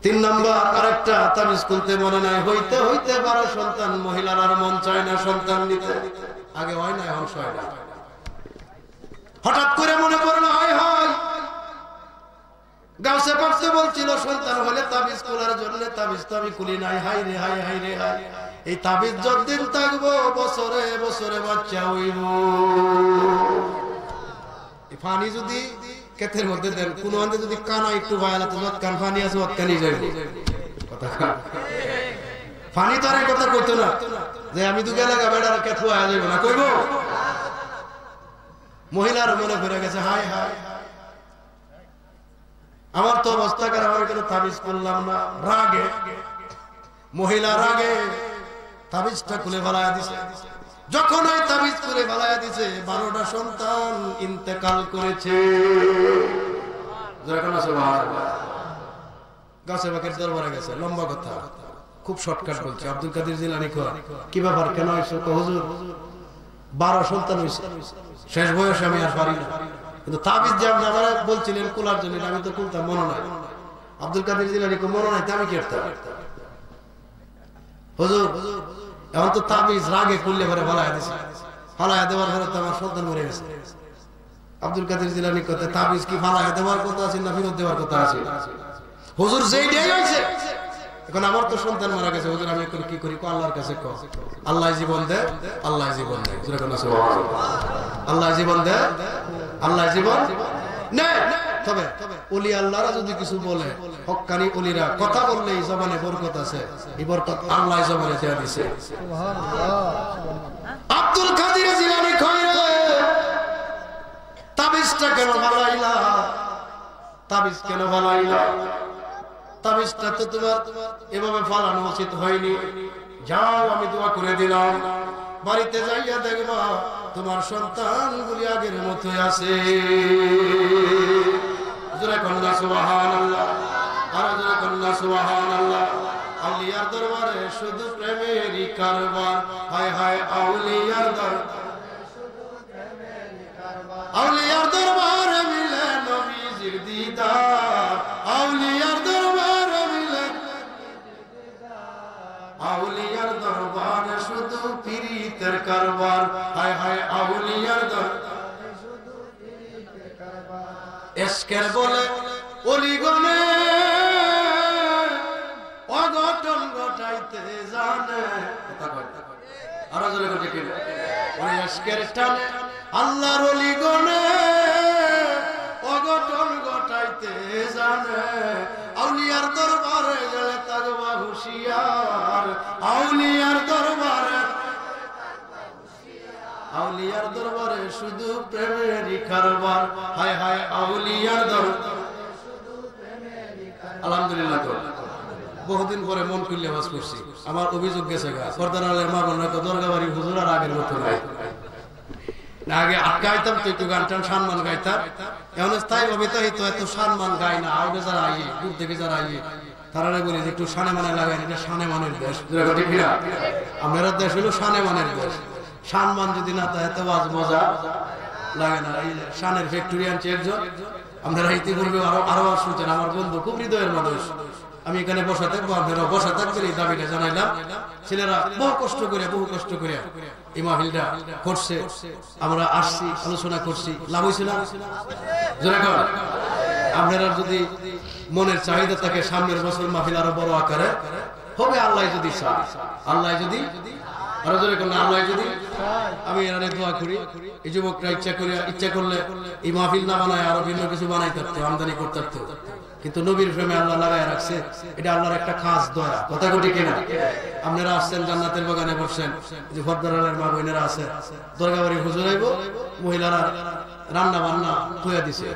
3 নাম্বার আরেকটা তাবিজ খুলতে মনে নাই, হইতে হইতে 12 সন্তান। মহিলার আর মন চায় না সন্তান নিতে, আগে হয় না এখন হয় না। হঠাৎ করে মনে পড়লো, হয় হয় গাউসে পাশে বলছিল সন্তান হলে তাবিজ খোলার জন্য, তাবিজ তো আমি খুলি নাই। হাই রে হাই, হাই রে হাই, এই তাবিজ যতদিন থাকবো বছরে বছরে বাচ্চা হইব। পানি যদি ক্ষেতের মধ্যে দেন, কোন আনতে যদি কানা একটু ভায়ালাতে কান পানি আছে কানি যাইব, পানি তো আর কথা কইতো না যে আমি তো গেলে বেড়ার কেথু আয়া যাইব না, কইব। মহিলার মনে পড়ে গেছে, হাই হাই আমার তো অবস্থা খারাপ, আমি কেন তাবিজ করলাম না। রাগে মহিলা, রাগে তাবিজটা খুলে ফেলাইয়া দিছে। যখন ওই তাবিজ খুলে ফেলাইয়া দিছে, 12টা সন্তান ইন্তেকাল করেছে। গাছে বাকের দরবারে গেছে, লম্বা কথা, খুব শর্টকাট বলছে। আব্দুল কাদের জিলানী কি ব্যাপার, কেন হয়েছে? হুজুর 12 সন্তান হয়েছে, শেষ বয়সে আমি আর পারি না। কিন্তু তাবিজ যে আপনি আমার বলছিলেন কুলার জন্য, আমি তো কুলতাম, মনে নাই। আব্দুল কাদের জিলানী মনে নাই, আমি কি করতাম? হুজুর এখন তো তাবিজ রাগে খুললে পরে ফালাইয়া দিছে, ফালাইয়া দেওয়ার পরে তো আমার সন্তান মরে গেছে। আব্দুল কাদের জিলানী কথা, তাবিজ কি ফালাইয়া দেওয়ার কথা আছে না ফেরত দেওয়ার কথা আছে? হুজুর যেই ডে হইছে, এখন আমার তো সন্তান মারা গেছে, হুজুর আমি এখন কি করি? আল্লাহর কাছে কও, আল্লাহ জীবন দেয়, আল্লাহ জীবন দেয়, আল্লাহ জীবন দেয়, আল্লাহ জীবন নেয়। তবে ওলি আল্লাহরা যদি কিছু বলে, হক্কানি ওলিরা কথা বললে এই জবানে বরকত আছে, এই বরকত আল্লাহ জবানে দেয়া দিয়েছে। আব্দুল কাদের জিলানী কয়, তাবিজটা কেন ভালাইলা? তাবিজ কেন ভালাইলা? তাবিজটা তো তোমার এভাবে ফালানো উচিত হয়নি। যাও, আমি দোয়া করে দিলাম, বাড়িতে যাইয়া দেখবা তোমার সন্তানগুলি আগের মতোই আছে। জোরে কন্যা সুবহানাল্লাহ, আর জোরে কন্যা সুবহানাল্লাহ। আউলিয়ার দরবারে শুধু প্রেমেরই কারবার, হায় হায় আউলিয়ার দরবারে শুধু প্রেমেরই কারবার। আউলিয়ার দরবারে মিলে নবীজির দিদার, আউলিয়ার দরবারে মিলে আউলিয়ার দরবারে শুধু পীরিতের কারবার, হায় হায় আউলিয়ার দরবারে শুধু পীরিতের কারবার। এশকের বলে ওলিগণে অঘটন ঘটাইতে জানে, আরো জোরে করে কি ওই এশকের টানে আল্লাহর ওলিগণে অঘটন ঘটাইতে জানে। আউলিয়ার দরবারে গেলে তাকবা হুঁশিয়ার, আউলিয়ার দরবারে, আউলিয়ার দরবারে শুধু প্রেমেরই কারবার, হায় হায় আউলিয়ার দরবারে শুধু প্রেমেরই কারবার। আলহামদুলিল্লাহ, বহুদিন পরে মন খুললে আওয়াজ করছি। আমার অভিযোগ গেছে গা, পর্দানালের মা বোন হয়তো দরগা বাড়ির হুজুর আর আগের মতো নাই। আগে গাইতাম তো একটু গান টান সম্মান গাইতাম, এখন স্থায়ী ভাবে তো এত সম্মান গাই না। আগে যারা আইয়ে, দূর থেকে যারা আইয়ে, তারা বলি যে একটু সানে মানে লাগাই, এটা সানে মানের দেশ। আপনারা দেশ হলো সানে মানের দেশ। সম্মান যদি না থাকে তো আজ মজা লাগে না। এই শানের ফ্যাক্টরি আনছে একজন, আপনারা ইতিপূর্বে আরো শুনছেন, আমার বন্ধু, খুব হৃদয়ের মানুষ। আমি এখানে বসা থাকবো, আপনারা বসা থাকবেন, এই দাবিটা জানাইলাম। ছেলেরা বহু কষ্ট করে এই মাহফিলটা করছে, আমরা আসছি, আলোচনা করছি, লাভ হয়েছে না? আপনারা যদি মনের চাহিদা থাকে, সামনের বছর মাহফিল আরো বড় আকারে হবে, আল্লাহ যদি চায়, আল্লাহ যদি আর জোরে কোন আল্লাহ যদি আমি এর দোয়া করি এই যুবকরা ইচ্ছা করলে এই মাহফিল না বানায় আরো ভিন্ন কিছু বানাইতে পারতো, আমদানি করতে পারতো, কিন্তু নবীর প্রেমে আল্লাহ লাগায় রাখছে। এটা আল্লাহর একটা খাস দয়া, কথা কটি কিনা? আপনারা আসছেন জান্নাতের বাগানে বসছেন, যে ভদ্রালের মা বোনেরা আছে, দরগাবাড়ি হুজুর আইব, মহিলারা রান্না বান্না থুয়া দিছে,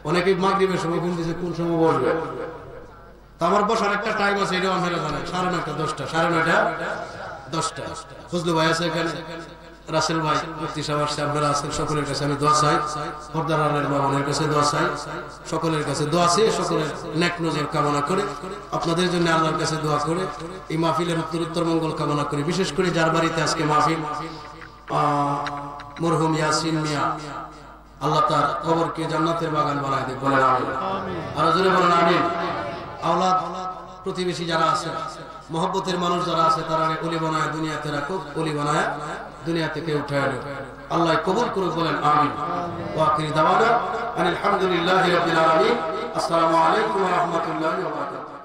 অনেকে মাগরিবের সময় ফোন দিছে কোন সময় বসবে। তো আমার বসার একটা টাইম আছে, এটা আপনারা জানেন, 9:30 10টা, 9:30 10টা। ফজলু ভাই আছে এখানে, রাসেল ভাই, মুফতি সাহেব আসছে, আপনারা আছেন, সকলের কাছে আমি দোয়া চাই, পর্দার বাবানের কাছে দোয়া চাই, সকলের কাছে দোয়া চাই, সকলের নেক নজর কামনা করে, আপনাদের জন্য আল্লাহর কাছে দোয়া করে, এই মাহফিলের উত্তর মঙ্গল কামনা করি। বিশেষ করে যার বাড়িতে আজকে মাহফিল, মরহুম ইয়াসিন মিয়া, আল্লাহ তার কবরকে জান্নাতের বাগান বানায় দেয়, বলেন আমিন। আর জোরে বলেন আমিন। আওলাদ প্রতিবেশী যারা আছে, মহব্বতের মানুষ যারা আছে, তারা ওলি বানায় দুনিয়াতে রাখুক, ওলি বানায় দুনিয়া থেকে উঠায় আনুক, আল্লাহ কবুল করুক, বলেন আমিন। ওয়া আখিরু দাওয়ানা আলহামদুলিল্লাহি রাব্বিল আলামিন। আসসালামু আলাইকুম ওয়া রাহমাতুল্লাহি ওয়া বারাকাতুহু।